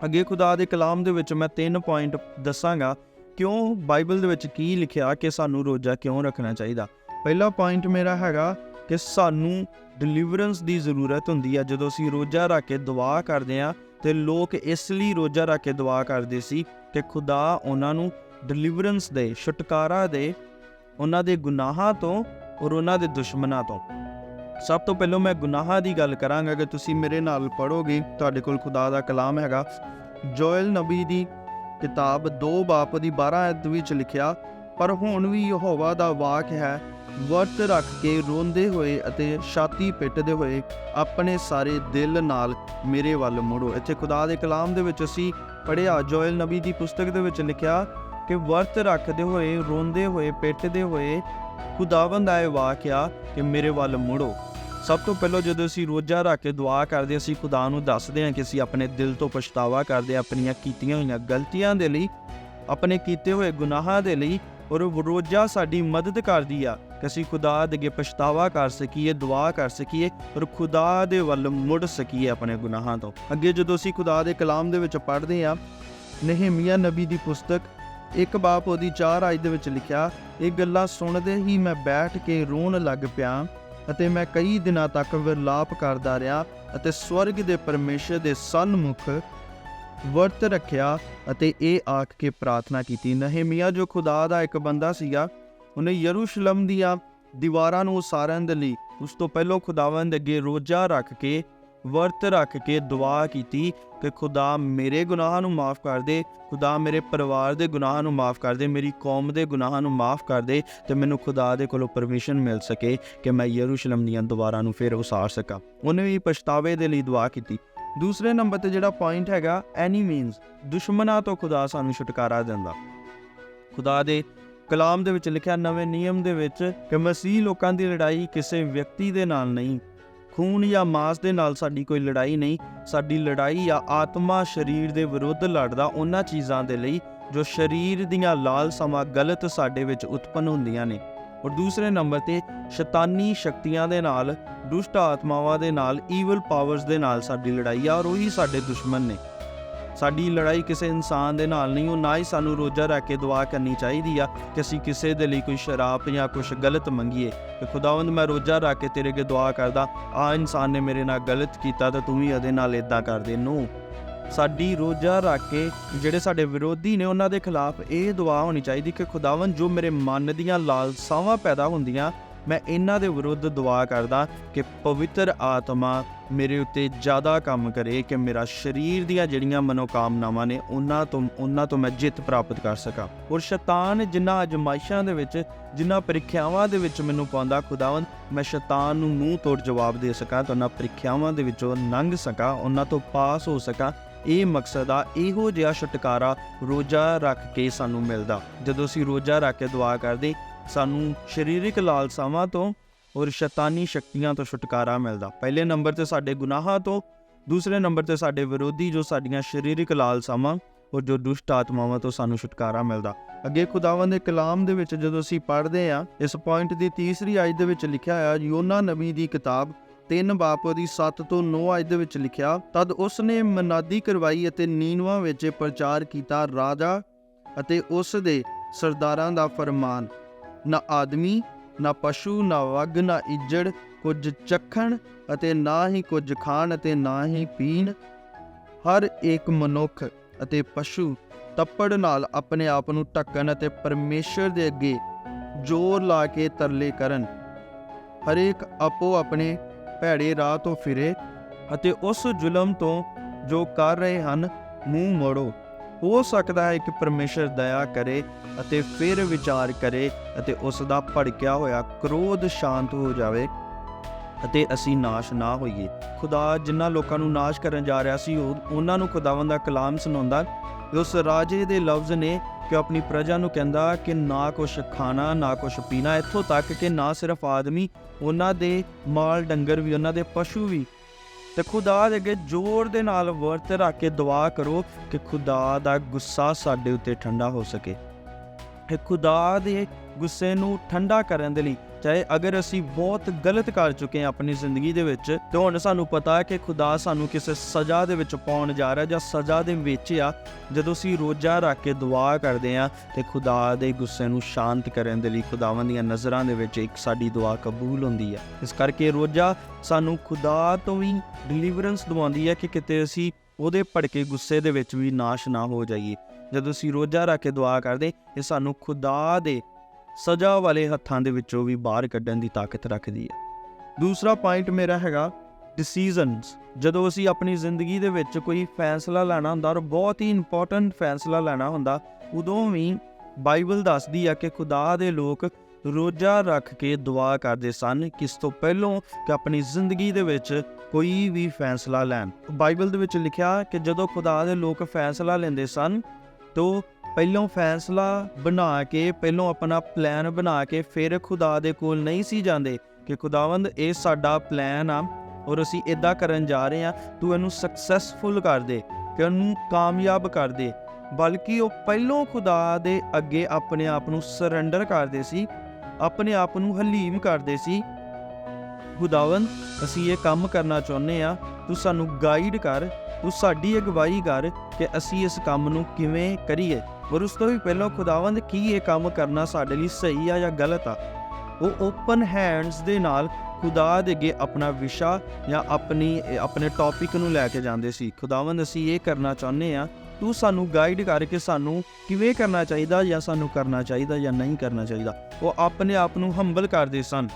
ਅੱਗੇ ਖੁਦਾ ਦੇ ਕਲਾਮ ਦੇ ਵਿੱਚ ਮੈਂ 3 ਪੁਆਇੰਟ ਦੱਸਾਂਗਾ ਕਿਉਂ ਬਾਈਬਲ ਦੇ ਵਿੱਚ ਕੀ ਲਿਖਿਆ ਕਿ ਸਾਨੂੰ ਰੋਜ਼ਾ ਕਿਉਂ ਰੱਖਣਾ ਚਾਹੀਦਾ। ਪਹਿਲਾ ਪੁਆਇੰਟ ਮੇਰਾ ਹੈਗਾ ਕਿ ਸਾਨੂੰ ਡਿਲੀਵਰੈਂਸ ਦੀ ਜ਼ਰੂਰਤ ਹੁੰਦੀ ਆ। ਜਦੋਂ ਅਸੀਂ ਰੋਜ਼ਾ ਰੱਖ ਕੇ ਦੁਆ ਕਰਦੇ ਆ ਤੇ ਲੋਕ ਇਸ ਲਈ ਰੋਜ਼ਾ ਰੱਖ ਕੇ ਦੁਆ ਕਰਦੇ ਸੀ ਕਿ ਖੁਦਾ ਉਹਨਾਂ ਨੂੰ ਡਿਲੀਵਰੈਂਸ ਦੇ, ਛੁਟਕਾਰਾ ਦੇ, ਉਹਨਾਂ ਦੇ ਗੁਨਾਹਾਂ ਤੋਂ ਔਰ ਉਹਨਾਂ ਦੇ ਦੁਸ਼ਮਣਾਂ ਤੋਂ। ਸਭ ਤੋਂ ਪਹਿਲਾਂ ਮੈਂ ਗੁਨਾਹਾਂ ਦੀ ਗੱਲ ਕਰਾਂਗਾ ਕਿ ਤੁਸੀਂ ਮੇਰੇ ਨਾਲ ਪੜ੍ਹੋਗੇ, ਤੁਹਾਡੇ ਕੋਲ ਖੁਦਾ ਦਾ ਕਲਾਮ ਹੈਗਾ ਜੋਇਲ ਨਬੀ ਦੀ ਕਿਤਾਬ 2 ਬਾਪ ਦੀ 12 ਆਇਤ ਵਿੱਚ ਲਿਖਿਆ, ਪਰ ਹੁਣ ਵੀ ਯਹੋਵਾ ਦਾ ਵਾਕ ਹੈ, ਵਰਤ ਰੱਖ ਕੇ ਰੋਂਦੇ ਹੋਏ ਅਤੇ ਛਾਤੀ ਪਿੱਟਦੇ ਹੋਏ ਆਪਣੇ ਸਾਰੇ ਦਿਲ ਨਾਲ ਮੇਰੇ ਵੱਲ ਮੁੜੋ। ਇੱਥੇ ਖੁਦਾ ਦੇ ਕਲਾਮ ਦੇ ਵਿੱਚ ਅਸੀਂ ਪੜ੍ਹਿਆ, ਜੋਇਲ ਨਬੀ ਦੀ ਪੁਸਤਕ ਦੇ ਵਿੱਚ ਲਿਖਿਆ ਕਿ ਵਰਤ ਰੱਖਦੇ ਹੋਏ, ਰੋਂਦੇ ਹੋਏ, ਪਿੱਟਦੇ ਹੋਏ ਖੁਦਾਵੰਦ ਆਏ ਵਾਕ ਆ ਕਿ ਮੇਰੇ ਵੱਲ ਮੁੜੋ। ਸਭ ਤੋਂ ਪਹਿਲਾਂ ਜਦੋਂ ਅਸੀਂ ਰੋਜ਼ਾ ਰੱਖ ਕੇ ਦੁਆ ਕਰਦੇ, ਅਸੀਂ ਖੁਦਾ ਨੂੰ ਦੱਸਦੇ ਹਾਂ ਕਿ ਅਸੀਂ ਆਪਣੇ ਦਿਲ ਤੋਂ ਪਛਤਾਵਾ ਕਰਦੇ ਆਪਣੀਆਂ ਕੀਤੀਆਂ ਹੋਈਆਂ ਗਲਤੀਆਂ ਦੇ ਲਈ, ਆਪਣੇ ਕੀਤੇ ਹੋਏ ਗੁਨਾਹਾਂ ਦੇ ਲਈ। ਔਰ ਰੋਜ਼ਾ ਸਾਡੀ ਮਦਦ ਕਰਦੀ ਆ ਕਿ ਅਸੀਂ ਖੁਦਾ ਦੇ ਅੱਗੇ ਪਛਤਾਵਾ ਕਰ ਸਕੀਏ, ਦੁਆ ਕਰ ਸਕੀਏ ਔਰ ਖੁਦਾ ਦੇ ਵੱਲ ਮੁੜ ਸਕੀਏ ਆਪਣੇ ਗੁਨਾਹਾਂ ਤੋਂ। ਅੱਗੇ ਜਦੋਂ ਅਸੀਂ ਖੁਦਾ ਦੇ ਕਲਾਮ ਦੇ ਵਿੱਚ ਪੜ੍ਹਦੇ ਹਾਂ, ਨਹਿਮੀਆ ਨਬੀ ਦੀ ਪੁਸਤਕ 1 ਬਾਪ ਉਹਦੀ 4 ਆਇਤ ਦੇ ਵਿੱਚ ਲਿਖਿਆ, ਇਹ ਗੱਲਾਂ ਸੁਣਦੇ ਹੀ ਮੈਂ ਬੈਠ ਕੇ ਰੋਣ ਲੱਗ ਪਿਆ ਅਤੇ ਮੈਂ ਕਈ ਦਿਨਾਂ ਤੱਕ ਵਿਰਲਾਪ ਕਰਦਾ ਰਿਹਾ ਅਤੇ ਸਵਰਗ ਦੇ ਪਰਮੇਸ਼ਰ ਦੇ ਸਨਮੁਖ ਵਰਤ ਰੱਖਿਆ ਅਤੇ ਇਹ ਆਖ ਕੇ ਪ੍ਰਾਰਥਨਾ ਕੀਤੀ। ਨਹਿਮੀਆ ਜੋ ਖੁਦਾ ਦਾ ਇੱਕ ਬੰਦਾ ਸੀਗਾ, ਉਹਨੇ ਯਰੂਸ਼ਲਮ ਦੀਆਂ ਦੀਵਾਰਾਂ ਨੂੰ ਉਸਾਰਨ ਦੇ ਲਈ ਉਸ ਤੋਂ ਪਹਿਲਾਂ ਖੁਦਾਵੰਦ ਅੱਗੇ ਰੋਜ਼ਾ ਰੱਖ ਕੇ, ਵਰਤ ਰੱਖ ਕੇ ਦੁਆ ਕੀਤੀ ਕਿ ਖੁਦਾ ਮੇਰੇ ਗੁਨਾਹਾਂ ਨੂੰ ਮਾफ़ ਕਰ ਦੇ, ਖੁਦਾ ਮੇਰੇ ਪਰਿਵਾਰ ਦੇ ਗੁਨਾਹਾਂ ਨੂੰ ਮਾफ़ ਕਰ ਦੇ, ਮੇਰੀ ਕੌਮ ਦੇ ਗੁਨਾਹਾਂ ਨੂੰ ਮਾफ़ ਕਰ ਦੇ ਤੇ ਮੈਨੂੰ ਖੁਦਾ ਦੇ ਕੋਲੋਂ ਪਰਮਿਸ਼ਨ ਮਿਲ ਸਕੇ ਕਿ ਮੈਂ ਯਰੂਸ਼ਲਮ ਦੀਆਂ ਦੀਵਾਰਾਂ ਨੂੰ ਫਿਰ ਉਸਾਰ ਸਕਾਂ। ਉਹਨੇ ਵੀ ਪਛਤਾਵੇ ਦੇ ਲਈ ਦੁਆ ਕੀਤੀ। ਦੂਸਰੇ ਨੰਬਰ ਤੇ ਜਿਹੜਾ ਪੁਆਇੰਟ ਹੈਗਾ, ਐਨੀਮੀਜ਼, ਦੁਸ਼ਮਣਾਂ ਤੋਂ ਖੁਦਾ ਸਾਨੂੰ ਛੁਟਕਾਰਾ ਦਿੰਦਾ। ਖੁਦਾ ਦੇ ਕਲਾਮ ਦੇ ਵਿੱਚ ਲਿਖਿਆ ਨਵੇਂ ਨਿਯਮ ਦੇ ਵਿੱਚ ਕਿ ਮਸੀਹ ਲੋਕਾਂ ਦੀ ਲੜਾਈ ਕਿਸੇ ਵਿਅਕਤੀ ਦੇ ਨਾਲ ਨਹੀਂ, ਖੂਨ ਜਾਂ ਮਾਸ ਦੇ ਨਾਲ ਸਾਡੀ ਕੋਈ ਲੜਾਈ ਨਹੀਂ। ਸਾਡੀ ਲੜਾਈ ਆ ਆਤਮਾ ਸਰੀਰ ਦੇ ਵਿਰੁੱਧ ਲੜਦਾ ਉਹਨਾਂ ਚੀਜ਼ਾਂ ਦੇ ਲਈ ਜੋ ਸਰੀਰ ਦੀਆਂ ਲਾਲਸਾਵਾਂ ਗਲਤ ਸਾਡੇ ਵਿੱਚ ਉਤਪੰਨ ਹੁੰਦੀਆਂ ਨੇ। ਔਰ ਦੂਸਰੇ ਨੰਬਰ ਤੇ ਸ਼ੈਤਾਨੀ ਸ਼ਕਤੀਆਂ ਦੇ ਨਾਲ, ਦੁਸ਼ਟ ਆਤਮਾਵਾਂ ਦੇ ਨਾਲ, ਈਵਲ ਪਾਵਰਸ ਦੇ ਨਾਲ ਸਾਡੀ ਲੜਾਈ ਆ, ਔਰ ਉਹੀ ਸਾਡੇ ਦੁਸ਼ਮਣ ਨੇ। ਸਾਡੀ ਲੜਾਈ ਕਿਸੇ ਇਨਸਾਨ ਦੇ ਨਾਲ ਨਹੀਂ, ਉਹ ਨਾ ਹੀ ਸਾਨੂੰ ਰੋਜ਼ਾ ਰੱਖ ਕੇ ਦੁਆ ਕਰਨੀ ਚਾਹੀਦੀ ਆ ਕਿ ਅਸੀਂ ਕਿਸੇ ਦੇ ਲਈ ਕੋਈ ਸ਼ਰਾਬ ਜਾਂ ਕੁਛ ਗਲਤ ਮੰਗੀਏ ਕਿ ਖੁਦਾਵੰਦ ਮੈਂ ਰੋਜ਼ਾ ਰੱਖ ਕੇ ਤੇਰੇ ਅੱਗੇ ਦੁਆ ਕਰਦਾ, ਆਹ ਇਨਸਾਨ ਨੇ ਮੇਰੇ ਨਾਲ ਗਲਤ ਕੀਤਾ ਤਾਂ ਤੂੰ ਵੀ ਉਹਦੇ ਨਾਲ ਇੱਦਾਂ ਕਰ ਦੇ। ਨੋ, ਸਾਡੀ ਰੋਜ਼ਾ ਰੱਖ ਕੇ ਜਿਹੜੇ ਸਾਡੇ ਵਿਰੋਧੀ ਨੇ ਉਹਨਾਂ ਦੇ ਖਿਲਾਫ ਇਹ ਦੁਆ ਹੋਣੀ ਚਾਹੀਦੀ ਕਿ ਖੁਦਾਵੰਦ ਜੋ ਮੇਰੇ ਮਨ ਦੀਆਂ ਲਾਲਸਾਵਾਂ ਪੈਦਾ ਹੁੰਦੀਆਂ, ਮੈਂ ਇਹਨਾਂ ਦੇ ਵਿਰੁੱਧ ਦੁਆ ਕਰਦਾ ਕਿ ਪਵਿੱਤਰ ਆਤਮਾ ਮੇਰੇ ਉੱਤੇ ਜ਼ਿਆਦਾ ਕੰਮ ਕਰੇ ਕਿ ਮੇਰਾ ਸਰੀਰ ਦੀਆਂ ਜਿਹੜੀਆਂ ਮਨੋਕਾਮਨਾਵਾਂ ਨੇ ਉਹਨਾਂ ਤੋਂ ਮੈਂ ਜਿੱਤ ਪ੍ਰਾਪਤ ਕਰ ਸਕਾਂ। ਔਰ ਸ਼ੈਤਾਨ ਜਿਨ੍ਹਾਂ ਅਜ਼ਮਾਇਸ਼ਾਂ ਦੇ ਵਿੱਚ, ਜਿਨ੍ਹਾਂ ਪ੍ਰੀਖਿਆਵਾਂ ਦੇ ਵਿੱਚ ਮੈਨੂੰ ਪਾਉਂਦਾ, ਖੁਦਾਵੰਦ ਮੈਂ ਸ਼ੈਤਾਨ ਨੂੰ ਮੂੰਹ ਤੋੜ ਜਵਾਬ ਦੇ ਸਕਾਂ ਤਾਂ ਉਹਨਾਂ ਪ੍ਰੀਖਿਆਵਾਂ ਦੇ ਵਿੱਚੋਂ ਲੰਘ ਸਕਾਂ, ਉਹਨਾਂ ਤੋਂ ਪਾਸ ਹੋ ਸਕਾਂ। ਇਹ ਮਕਸਦ ਆ। ਇਹੋ ਜਿਹਾ ਛੁਟਕਾਰਾ ਰੋਜ਼ਾ ਰੱਖ ਕੇ ਸਾਨੂੰ ਮਿਲਦਾ। ਜਦੋਂ ਅਸੀਂ ਰੋਜ਼ਾ ਰੱਖ ਕੇ ਦੁਆ ਕਰਦੇ, ਸਾਨੂੰ ਸਰੀਰਕ ਲਾਲਸਾਵਾਂ ਤੋਂ ਔਰ ਸ਼ੈਤਾਨੀ ਸ਼ਕਤੀਆਂ ਤੋਂ ਛੁਟਕਾਰਾ ਮਿਲਦਾ। ਪਹਿਲੇ ਨੰਬਰ ਤੇ ਸਾਡੇ ਗੁਨਾਹਾਂ ਤੋਂ, ਦੂਸਰੇ ਨੰਬਰ ਤੇ ਸਾਡੇ ਵਿਰੋਧੀ ਜੋ ਸਾਡੀਆਂ ਸਰੀਰਕ ਲਾਲਸਾਵਾਂ ਔਰ ਜੋ ਦੁਸ਼ਟ ਆਤਮਾਵਾਂ ਤੋਂ ਸਾਨੂੰ ਛੁਟਕਾਰਾ ਮਿਲਦਾ। ਅੱਗੇ ਖੁਦਾਵੰਦ ਦੇ ਕਲਾਮ ਦੇ ਵਿੱਚ ਜਦੋਂ ਅਸੀਂ ਪੜ੍ਹਦੇ ਹਾਂ, ਇਸ ਪੁਆਇੰਟ ਦੀ ਤੀਸਰੀ ਆਇਤ ਦੇ ਵਿੱਚ ਲਿਖਿਆ ਹੋਇਆ, ਯੋਨਾ ਨਬੀ ਦੀ ਕਿਤਾਬ 3 ਬਾਬ ਦੀ 7 ਤੋਂ 9 ਆਇਤ ਦੇ ਵਿੱਚ ਲਿਖਿਆ, ਤਦ ਉਸ ਨੇ ਮਨਾਦੀ ਕਰਵਾਈ ਅਤੇ ਨੀਨਵਾ ਵਿੱਚ ਪ੍ਰਚਾਰ ਕੀਤਾ, ਰਾਜਾ ਅਤੇ ਉਸ ਦੇ ਸਰਦਾਰਾਂ ਦਾ ਫਰਮਾਨ, ਨਾ ਆਦਮੀ, ਨਾ ਪਸ਼ੂ, ਨਾ ਵੱਗ, ਨਾ ਇੱਜੜ, ਕੁਝ ਚਖਣ ਅਤੇ ਨਾ ਹੀ ਕੁਝ ਖਾਣ ਅਤੇ ਨਾ ਹੀ ਪੀਣ। ਹਰ ਇੱਕ ਮਨੁੱਖ ਅਤੇ ਪਸ਼ੂ ਤੱਪੜ ਨਾਲ ਆਪਣੇ ਆਪ ਨੂੰ ਢੱਕਣ ਅਤੇ ਪਰਮੇਸ਼ਰ ਦੇ ਅੱਗੇ ਜ਼ੋਰ ਲਾ ਕੇ ਤਰਲੇ ਕਰਨ। ਹਰੇਕ ਆਪੋ ਆਪਣੇ ਭੈੜੇ ਰਾਹ ਤੋਂ ਫਿਰੇ ਅਤੇ ਉਸ ਜ਼ੁਲਮ ਤੋਂ ਜੋ ਕਰ ਰਹੇ ਹਨ ਮੂੰਹ ਮੋੜੋ। ਹੋ ਸਕਦਾ ਹੈ ਕਿ ਪਰਮੇਸ਼ਰ ਦਇਆ ਕਰੇ ਅਤੇ ਫਿਰ ਵਿਚਾਰ ਕਰੇ ਅਤੇ ਉਸ ਦਾ ਭੜਕਿਆ ਹੋਇਆ ਕ੍ਰੋਧ ਸ਼ਾਂਤ ਹੋ ਜਾਵੇ ਅਤੇ ਅਸੀਂ ਨਾਸ਼ ਨਾ ਹੋਈਏ। ਖੁਦਾ ਜਿਨ੍ਹਾਂ ਲੋਕਾਂ ਨੂੰ ਨਾਸ਼ ਕਰਨ ਜਾ ਰਿਹਾ ਸੀ, ਉਹਨਾਂ ਨੂੰ ਖੁਦਾਵੰਦ ਦਾ ਕਲਾਮ ਸੁਣਾਉਂਦਾ। ਉਸ ਰਾਜੇ ਦੇ ਲਫ਼ਜ਼ ਨੇ ਕਿ ਆਪਣੀ ਪ੍ਰਜਾ ਨੂੰ ਕਹਿੰਦਾ ਕਿ ਨਾ ਕੁਛ ਖਾਣਾ, ਨਾ ਕੁਛ ਪੀਣਾ, ਇੱਥੋਂ ਤੱਕ ਕਿ ਨਾ ਸਿਰਫ ਆਦਮੀ, ਉਹਨਾਂ ਦੇ ਮਾਲ ਡੰਗਰ ਵੀ, ਉਹਨਾਂ ਦੇ ਪਸ਼ੂ ਵੀ। ਤੇ ਖੁਦਾ ਦੇ ਅੱਗੇ ਜ਼ੋਰ ਦੇ ਨਾਲ ਵਰਤ ਰੱਖ ਕੇ ਦੁਆ ਕਰੋ ਕਿ ਖੁਦਾ ਦਾ ਗੁੱਸਾ ਸਾਡੇ ਉੱਤੇ ਠੰਡਾ ਹੋ ਸਕੇ। ਇਹ ਖੁਦਾ ਦੇ ਗੁੱਸੇ ਨੂੰ ਠੰਡਾ ਕਰਨ ਦੇ ਲਈ, ਚਾਹੇ ਅਗਰ ਅਸੀਂ ਬਹੁਤ ਗਲਤ ਕਰ ਚੁੱਕੇ ਹਾਂ ਆਪਣੀ ਜ਼ਿੰਦਗੀ ਦੇ ਵਿੱਚ, ਤੇ ਹੁਣ ਸਾਨੂੰ ਪਤਾ ਹੈ ਕਿ ਖੁਦਾ ਸਾਨੂੰ ਕਿਸੇ ਸਜ਼ਾ ਦੇ ਵਿੱਚ ਪਾਉਣ ਜਾ ਰਿਹਾ ਜਾਂ ਸਜ਼ਾ ਦੇ ਵਿੱਚ ਆ, ਜਦੋਂ ਅਸੀਂ ਰੋਜ਼ਾ ਰੱਖ ਕੇ ਦੁਆ ਕਰਦੇ ਹਾਂ ਤੇ ਖੁਦਾ ਦੇ ਗੁੱਸੇ ਨੂੰ ਸ਼ਾਂਤ ਕਰਨ ਦੇ ਲਈ ਖੁਦਾਵੰਦ ਦੀਆਂ ਨਜ਼ਰਾਂ ਦੇ ਵਿੱਚ ਇੱਕ ਸਾਡੀ ਦੁਆ ਕਬੂਲ ਹੁੰਦੀ ਹੈ। ਇਸ ਕਰਕੇ ਰੋਜ਼ਾ ਸਾਨੂੰ ਖੁਦਾ ਤੋਂ ਵੀ ਡਿਲੀਵਰੈਂਸ ਦਵਾਉਂਦੀ ਹੈ ਕਿ ਕਿਤੇ ਅਸੀਂ ਉਹਦੇ ਭੜਕੇ ਗੁੱਸੇ ਦੇ ਵਿੱਚ ਵੀ ਨਾਸ਼ ਨਾ ਹੋ ਜਾਈਏ। ਜਦੋਂ ਅਸੀਂ ਰੋਜ਼ਾ ਰੱਖ ਕੇ ਦੁਆ ਕਰਦੇ, ਇਹ ਸਾਨੂੰ ਖੁਦਾ ਦੇ ਸਜ਼ਾ ਵਾਲੇ ਹੱਥਾਂ ਦੇ ਵਿੱਚੋਂ ਵੀ ਬਾਹਰ ਕੱਢਣ ਦੀ ਤਾਕਤ ਰੱਖਦੀ ਹੈ। ਦੂਸਰਾ ਪੁਆਇੰਟ ਮੇਰਾ ਹੈਗਾ ਡਿਸੀਜ਼ਨਸ। ਜਦੋਂ ਅਸੀਂ ਆਪਣੀ ਜ਼ਿੰਦਗੀ ਦੇ ਵਿੱਚ ਕੋਈ ਫੈਸਲਾ ਲੈਣਾ ਹੁੰਦਾ ਔਰ ਬਹੁਤ ਹੀ ਇੰਪੋਰਟੈਂਟ ਫੈਸਲਾ ਲੈਣਾ ਹੁੰਦਾ, ਉਦੋਂ ਵੀ ਬਾਈਬਲ ਦੱਸਦੀ ਆ ਕਿ ਖੁਦਾ ਦੇ ਲੋਕ ਰੋਜ਼ਾ ਰੱਖ ਕੇ ਦੁਆ ਕਰਦੇ ਸਨ ਕਿਸ ਤੋਂ ਪਹਿਲਾਂ ਕਿ ਆਪਣੀ ਜ਼ਿੰਦਗੀ ਦੇ ਵਿੱਚ ਕੋਈ ਵੀ ਫੈਸਲਾ ਲੈਣ। ਬਾਈਬਲ ਦੇ ਵਿੱਚ ਲਿਖਿਆ ਕਿ ਜਦੋਂ ਖੁਦਾ ਦੇ ਲੋਕ ਫੈਸਲਾ ਲੈਂਦੇ ਸਨ ਤਾਂ ਪਹਿਲੋਂ ਫੈਸਲਾ ਬਣਾ ਕੇ, ਪਹਿਲੋਂ ਆਪਣਾ ਪਲਾਨ ਬਣਾ ਕੇ ਫਿਰ ਖੁਦਾ ਦੇ ਕੋਲ ਨਹੀਂ ਸੀ ਜਾਂਦੇ ਕਿ ਖੁਦਾਵੰਦ ਇਹ ਸਾਡਾ ਪਲਾਨ ਆ ਔਰ ਅਸੀਂ ਇੱਦਾਂ ਕਰਨ ਜਾ ਰਹੇ ਹਾਂ, ਤੂੰ ਇਹਨੂੰ ਸਕਸੈਸਫੁਲ ਕਰ ਦੇ, ਕਿ ਇਹਨੂੰ ਕਾਮਯਾਬ ਕਰ ਦੇ। ਬਲਕਿ ਉਹ ਪਹਿਲੋਂ ਖੁਦਾ ਦੇ ਅੱਗੇ ਆਪਣੇ ਆਪ ਨੂੰ ਸਰੈਂਡਰ ਕਰਦੇ ਸੀ, ਆਪਣੇ ਆਪ ਨੂੰ ਹਲੀਮ ਕਰਦੇ ਸੀ। ਖੁਦਾਵੰਦ ਅਸੀਂ ਇਹ ਕੰਮ ਕਰਨਾ ਚਾਹੁੰਦੇ ਆ, ਤੂੰ ਸਾਨੂੰ ਗਾਈਡ ਕਰ, ਤੂੰ ਸਾਡੀ ਅਗਵਾਈ ਕਰ ਕਿ ਅਸੀਂ ਇਸ ਕੰਮ ਨੂੰ ਕਿਵੇਂ ਕਰੀਏ। ਔਰ ਉਸ ਤੋਂ ਵੀ ਪਹਿਲਾਂ ਖੁਦਾਵੰਦ ਕੀ ਇਹ ਕੰਮ ਕਰਨਾ ਸਾਡੇ ਲਈ ਸਹੀ ਆ ਜਾਂ ਗਲਤ ਆ। ਉਹ ਓਪਨ ਹੈਂਡਸ ਦੇ ਨਾਲ ਖੁਦਾ ਦੇ ਅੱਗੇ ਆਪਣਾ ਵਿਸ਼ਾ ਜਾਂ ਆਪਣੇ ਟੌਪਿਕ ਨੂੰ ਲੈ ਕੇ ਜਾਂਦੇ ਸੀ। ਖੁਦਾਵੰਦ ਅਸੀਂ ਇਹ ਕਰਨਾ ਚਾਹੁੰਦੇ ਆ, ਤੂੰ ਸਾਨੂੰ ਗਾਈਡ ਕਰਕੇ ਸਾਨੂੰ ਕਿਵੇਂ ਕਰਨਾ ਚਾਹੀਦਾ ਜਾਂ ਸਾਨੂੰ ਕਰਨਾ ਚਾਹੀਦਾ ਜਾਂ ਨਹੀਂ ਕਰਨਾ ਚਾਹੀਦਾ। ਉਹ ਆਪਣੇ ਆਪ ਨੂੰ ਹੰਬਲ ਕਰਦੇ ਸਨ।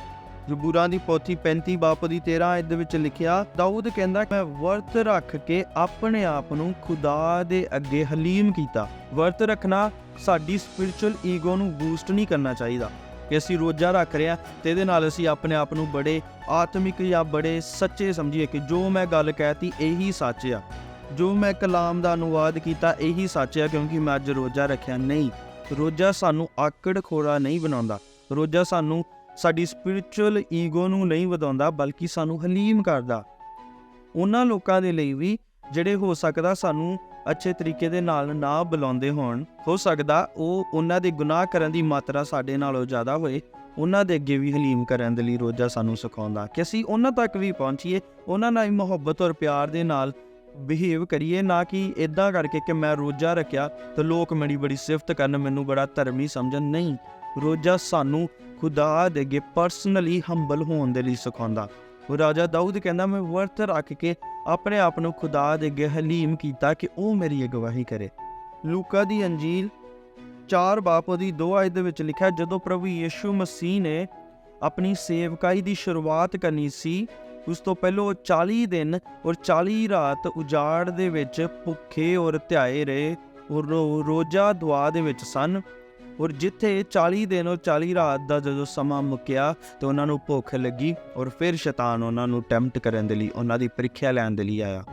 ਜ਼ਬੂਰਾਂ ਦੀ ਪੋਥੀ 35 ਬਾਬ ਦੀ 13 ਆਇਤ ਦੇ ਵਿੱਚ ਲਿਖਿਆ, ਦਾਊਦ ਕਹਿੰਦਾ ਮੈਂ ਵਰਤ ਰੱਖ ਕੇ ਆਪਣੇ ਆਪ ਨੂੰ ਖੁਦਾ ਦੇ ਅੱਗੇ ਹਲੀਮ ਕੀਤਾ। ਵਰਤ ਰੱਖਣਾ ਸਾਡੀ ਸਪਿਰਿਚੁਅਲ ਈਗੋ ਨੂੰ ਬੂਸਟ ਨਹੀਂ ਕਰਨਾ ਚਾਹੀਦਾ ਕਿ ਅਸੀਂ ਰੋਜ਼ਾ ਰੱਖ ਰਹੇ ਹਾਂ ਤੇ ਇਹਦੇ ਨਾਲ ਅਸੀਂ ਆਪਣੇ ਆਪ ਨੂੰ ਬੜੇ ਆਤਮਿਕ ਜਾਂ ਬੜੇ ਸੱਚੇ ਸਮਝੀਏ ਕਿ ਜੋ ਮੈਂ ਗੱਲ ਕਹਿਤੀ ਇਹੀ ਸੱਚ ਆ, ਜੋ ਮੈਂ ਕਲਾਮ ਦਾ ਅਨੁਵਾਦ ਕੀਤਾ ਇਹੀ ਸੱਚ ਆ ਕਿਉਂਕਿ ਮੈਂ ਅੱਜ ਰੋਜ਼ਾ ਰੱਖਿਆ। ਨਹੀਂ, ਰੋਜ਼ਾ ਸਾਨੂੰ ਆਕੜ ਖੋਰਾ ਨਹੀਂ ਬਣਾਉਂਦਾ। ਰੋਜ਼ਾ ਸਾਨੂੰ ਸਾਡੀ ਸਪਿਰਿਚੁਅਲ ਈਗੋ ਨੂੰ ਨਹੀਂ ਵਧਾਉਂਦਾ, ਬਲਕਿ ਸਾਨੂੰ ਹਲੀਮ ਕਰਦਾ। ਉਹਨਾਂ ਲੋਕਾਂ ਦੇ ਲਈ ਵੀ ਜਿਹੜੇ ਹੋ ਸਕਦਾ ਸਾਨੂੰ ਅੱਛੇ ਤਰੀਕੇ ਦੇ ਨਾਲ ਨਾ ਬੁਲਾਉਂਦੇ ਹੋਣ, ਹੋ ਸਕਦਾ ਉਹ ਉਹਨਾਂ ਦੇ ਗੁਨਾਹ ਕਰਨ ਦੀ ਮਾਤਰਾ ਸਾਡੇ ਨਾਲੋਂ ਜ਼ਿਆਦਾ ਹੋਏ, ਉਹਨਾਂ ਦੇ ਅੱਗੇ ਵੀ ਹਲੀਮ ਕਰਨ ਦੇ ਲਈ ਰੋਜ਼ਾ ਸਾਨੂੰ ਸਿਖਾਉਂਦਾ ਕਿ ਅਸੀਂ ਉਹਨਾਂ ਤੱਕ ਵੀ ਪਹੁੰਚੀਏ, ਉਹਨਾਂ ਨਾਲ ਮੁਹੱਬਤ ਔਰ ਪਿਆਰ ਦੇ ਨਾਲ ਬਿਹੇਵ ਕਰੀਏ, ਨਾ ਕਿ ਇੱਦਾਂ ਕਰਕੇ ਕਿ ਮੈਂ ਰੋਜ਼ਾ ਰੱਖਿਆ ਤੇ ਲੋਕ ਮੇਰੀ ਬੜੀ ਸਿਫਤ ਕਰਨ, ਮੈਨੂੰ ਬੜਾ ਧਰਮੀ ਸਮਝਣ। ਨਹੀਂ, ਰੋਜ਼ਾ ਸਾਨੂੰ ਖੁਦਾ ਦੇ ਅੱਗੇ ਪਰਸਨਲੀ ਹੰਬਲ ਹੋਣ ਦੇ ਲਈ ਸਿਖਾਉਂਦਾ। ਉਹ ਰਾਜਾ ਦਾਊਦ ਕਹਿੰਦਾ, ਮੈਂ ਵਰਤ ਰੱਖ ਕੇ ਆਪਣੇ ਆਪ ਨੂੰ ਖੁਦਾ ਦੇ ਅੱਗੇ ਹਲੀਮ ਕੀਤਾ ਕਿ ਉਹ ਮੇਰੀ ਅਗਵਾਈ ਕਰੇ। ਲੂਕਾ ਦੀ ਅੰਜੀਲ 4 ਬਾਬ ਉਹਦੀ 2 ਆਇਤ ਦੇ ਵਿੱਚ ਲਿਖਿਆ, ਜਦੋਂ ਪ੍ਰਭੂ ਯਿਸੂ ਮਸੀਹ ਨੇ ਆਪਣੀ ਸੇਵਕਾਈ ਦੀ ਸ਼ੁਰੂਆਤ ਕਰਨੀ ਸੀ, ਉਸ ਤੋਂ ਪਹਿਲਾਂ 40 ਦਿਨ ਔਰ 40 ਰਾਤ ਉਜਾੜ ਦੇ ਵਿੱਚ ਭੁੱਖੇ ਔਰ ਧਿਆਏ ਰਹੇ ਔਰ ਰੋਜ਼ਾ ਦੁਆ ਦੇ ਵਿੱਚ ਸਨ। ਔਰ ਜਿੱਥੇ 40 ਦਿਨ ਔਰ 40 ਰਾਤ ਦਾ ਜਦੋਂ ਸਮਾਂ ਮੁੱਕਿਆ ਤਾਂ ਉਹਨਾਂ ਨੂੰ ਭੁੱਖ ਲੱਗੀ ਔਰ ਫਿਰ ਸ਼ੈਤਾਨ ਉਹਨਾਂ ਨੂੰ ਟੈਂਪਟ ਕਰਨ ਦੇ ਲਈ, ਉਹਨਾਂ ਦੀ ਪ੍ਰੀਖਿਆ ਲੈਣ ਦੇ ਲਈ ਆਇਆ।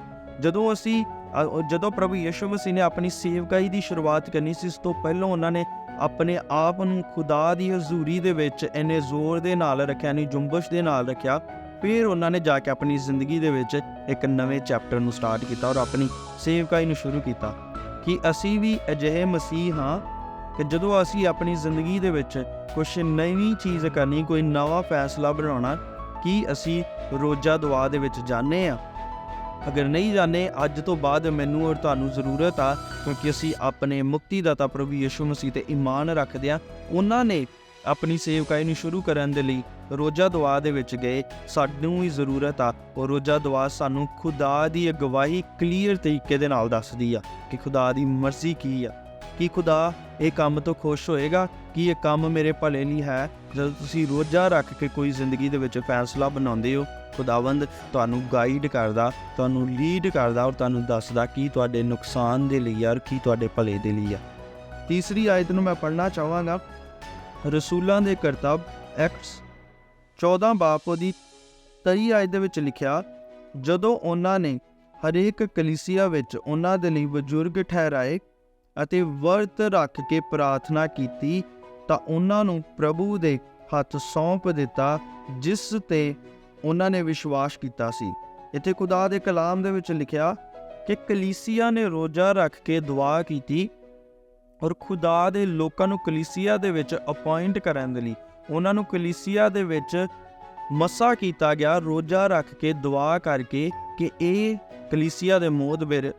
ਜਦੋਂ ਪ੍ਰਭੂ ਯਿਸੂ ਮਸੀਹ ਨੇ ਆਪਣੀ ਸੇਵਕਾਈ ਦੀ ਸ਼ੁਰੂਆਤ ਕਰਨੀ ਸੀ, ਇਸ ਤੋਂ ਪਹਿਲਾਂ ਉਹਨਾਂ ਨੇ ਆਪਣੇ ਆਪ ਨੂੰ ਖੁਦਾ ਦੀ ਹਜ਼ੂਰੀ ਦੇ ਵਿੱਚ ਇੰਨੇ ਜ਼ੋਰ ਦੇ ਨਾਲ ਰੱਖਿਆ, ਇੰਨੀ ਜੁੰਬਸ਼ ਦੇ ਨਾਲ ਰੱਖਿਆ। ਫਿਰ ਉਹਨਾਂ ਨੇ ਜਾ ਕੇ ਆਪਣੀ ਜ਼ਿੰਦਗੀ ਦੇ ਵਿੱਚ ਇੱਕ ਨਵੇਂ ਚੈਪਟਰ ਨੂੰ ਸਟਾਰਟ ਕੀਤਾ ਔਰ ਆਪਣੀ ਸੇਵਕਾਈ ਨੂੰ ਸ਼ੁਰੂ ਕੀਤਾ। ਕਿ ਅਸੀਂ ਵੀ ਅਜਿਹੇ ਮਸੀਹ ਹਾਂ ਕਿ ਜਦੋਂ ਅਸੀਂ ਆਪਣੀ ਜ਼ਿੰਦਗੀ ਦੇ ਵਿੱਚ ਕੁਛ ਨਵੀਂ ਚੀਜ਼ ਕਰਨੀ, ਕੋਈ ਨਵਾਂ ਫੈਸਲਾ ਬਣਾਉਣਾ, ਕੀ ਅਸੀਂ ਰੋਜ਼ਾ ਦੁਆ ਦੇ ਵਿੱਚ ਜਾਂਦੇ ਹਾਂ? ਅਗਰ ਨਹੀਂ ਜਾਂਦੇ, ਅੱਜ ਤੋਂ ਬਾਅਦ ਮੈਨੂੰ ਔਰ ਤੁਹਾਨੂੰ ਜ਼ਰੂਰਤ ਆ, ਕਿਉਂਕਿ ਅਸੀਂ ਆਪਣੇ ਮੁਕਤੀਦਾਤਾ ਪ੍ਰਭੂ ਯਿਸੂ ਮਸੀਹ ਤੇ ਈਮਾਨ ਰੱਖਦੇ ਹਾਂ। ਉਹਨਾਂ ਨੇ ਆਪਣੀ ਸੇਵਕਾਈ ਨੂੰ ਸ਼ੁਰੂ ਕਰਨ ਦੇ ਲਈ ਰੋਜ਼ਾ ਦੁਆ ਦੇ ਵਿੱਚ ਗਏ। ਸਾਨੂੰ ਵੀ ਜ਼ਰੂਰਤ ਆ, ਉਹ ਰੋਜ਼ਾ ਦੁਆ ਸਾਨੂੰ ਖੁਦਾ ਦੀ ਅਗਵਾਈ ਕਲੀਅਰ ਤਰੀਕੇ ਦੇ ਨਾਲ ਦੱਸਦੀ ਆ ਕਿ ਖੁਦਾ ਦੀ ਮਰਜ਼ੀ ਕੀ ਆ, ਕਿ ਖੁਦਾ ਇਹ ਕੰਮ ਤੋਂ ਖੁਸ਼ ਹੋਏਗਾ, ਕਿ ਇਹ ਕੰਮ ਮੇਰੇ ਭਲੇ ਲਈ ਹੈ। ਜਦੋਂ ਤੁਸੀਂ ਰੋਜ਼ਾ ਰੱਖ ਕੇ ਕੋਈ ਜ਼ਿੰਦਗੀ ਦੇ ਵਿੱਚ ਫੈਸਲਾ ਬਣਾਉਂਦੇ ਹੋ, ਖੁਦਾਵੰਦ ਤੁਹਾਨੂੰ ਗਾਈਡ ਕਰਦਾ, ਤੁਹਾਨੂੰ ਲੀਡ ਕਰਦਾ ਔਰ ਤੁਹਾਨੂੰ ਦੱਸਦਾ ਕੀ ਤੁਹਾਡੇ ਨੁਕਸਾਨ ਦੇ ਲਈ ਆ ਔਰ ਕੀ ਤੁਹਾਡੇ ਭਲੇ ਦੇ ਲਈ ਆ। ਤੀਸਰੀ ਆਇਤ ਨੂੰ ਮੈਂ ਪੜ੍ਹਨਾ ਚਾਹਾਂਗਾ। ਰਸੂਲਾਂ ਦੇ ਕਰਤੱਵ ਐਕਟਸ 14 ਬਾਬ ਉਹਦੀ 23 ਆਇਤ ਦੇ ਵਿੱਚ ਲਿਖਿਆ, ਜਦੋਂ ਉਹਨਾਂ ਨੇ ਹਰੇਕ ਕਲੀਸਿਆ ਵਿੱਚ ਉਹਨਾਂ ਦੇ ਲਈ ਬਜ਼ੁਰਗ ਠਹਿਰਾਏ ਅਤੇ ਵਰਤ ਰੱਖ ਕੇ ਪ੍ਰਾਰਥਨਾ ਕੀਤੀ ਤਾਂ ਉਹਨਾਂ ਨੂੰ ਪ੍ਰਭੂ ਦੇ ਹੱਥ ਸੌਂਪ ਦਿੱਤਾ ਜਿਸ ਤੇ ਉਹਨਾਂ ਨੇ ਵਿਸ਼ਵਾਸ ਕੀਤਾ ਸੀ। ਇੱਥੇ ਖੁਦਾ ਦੇ ਕਲਾਮ ਦੇ ਵਿੱਚ ਲਿਖਿਆ ਕਿ ਕਲੀਸਿਆ ਨੇ ਰੋਜ਼ਾ ਰੱਖ ਕੇ ਦੁਆ ਕੀਤੀ ਔਰ ਖੁਦਾ ਦੇ ਲੋਕਾਂ ਨੂੰ ਕਲੀਸਿਆ ਦੇ ਵਿੱਚ ਅਪਾਇੰਟ ਕਰਨ ਦੇ ਲਈ, ਉਹਨਾਂ ਨੂੰ ਕਲੀਸਿਆ ਦੇ ਵਿੱਚ ਮਸਾ ਕੀਤਾ ਗਿਆ ਰੋਜ਼ਾ ਰੱਖ ਕੇ ਦੁਆ ਕਰਕੇ ਕਿ ਇਹ ਕਲੀਸਿਆ ਦੇ ਮੋਹਤਬਰ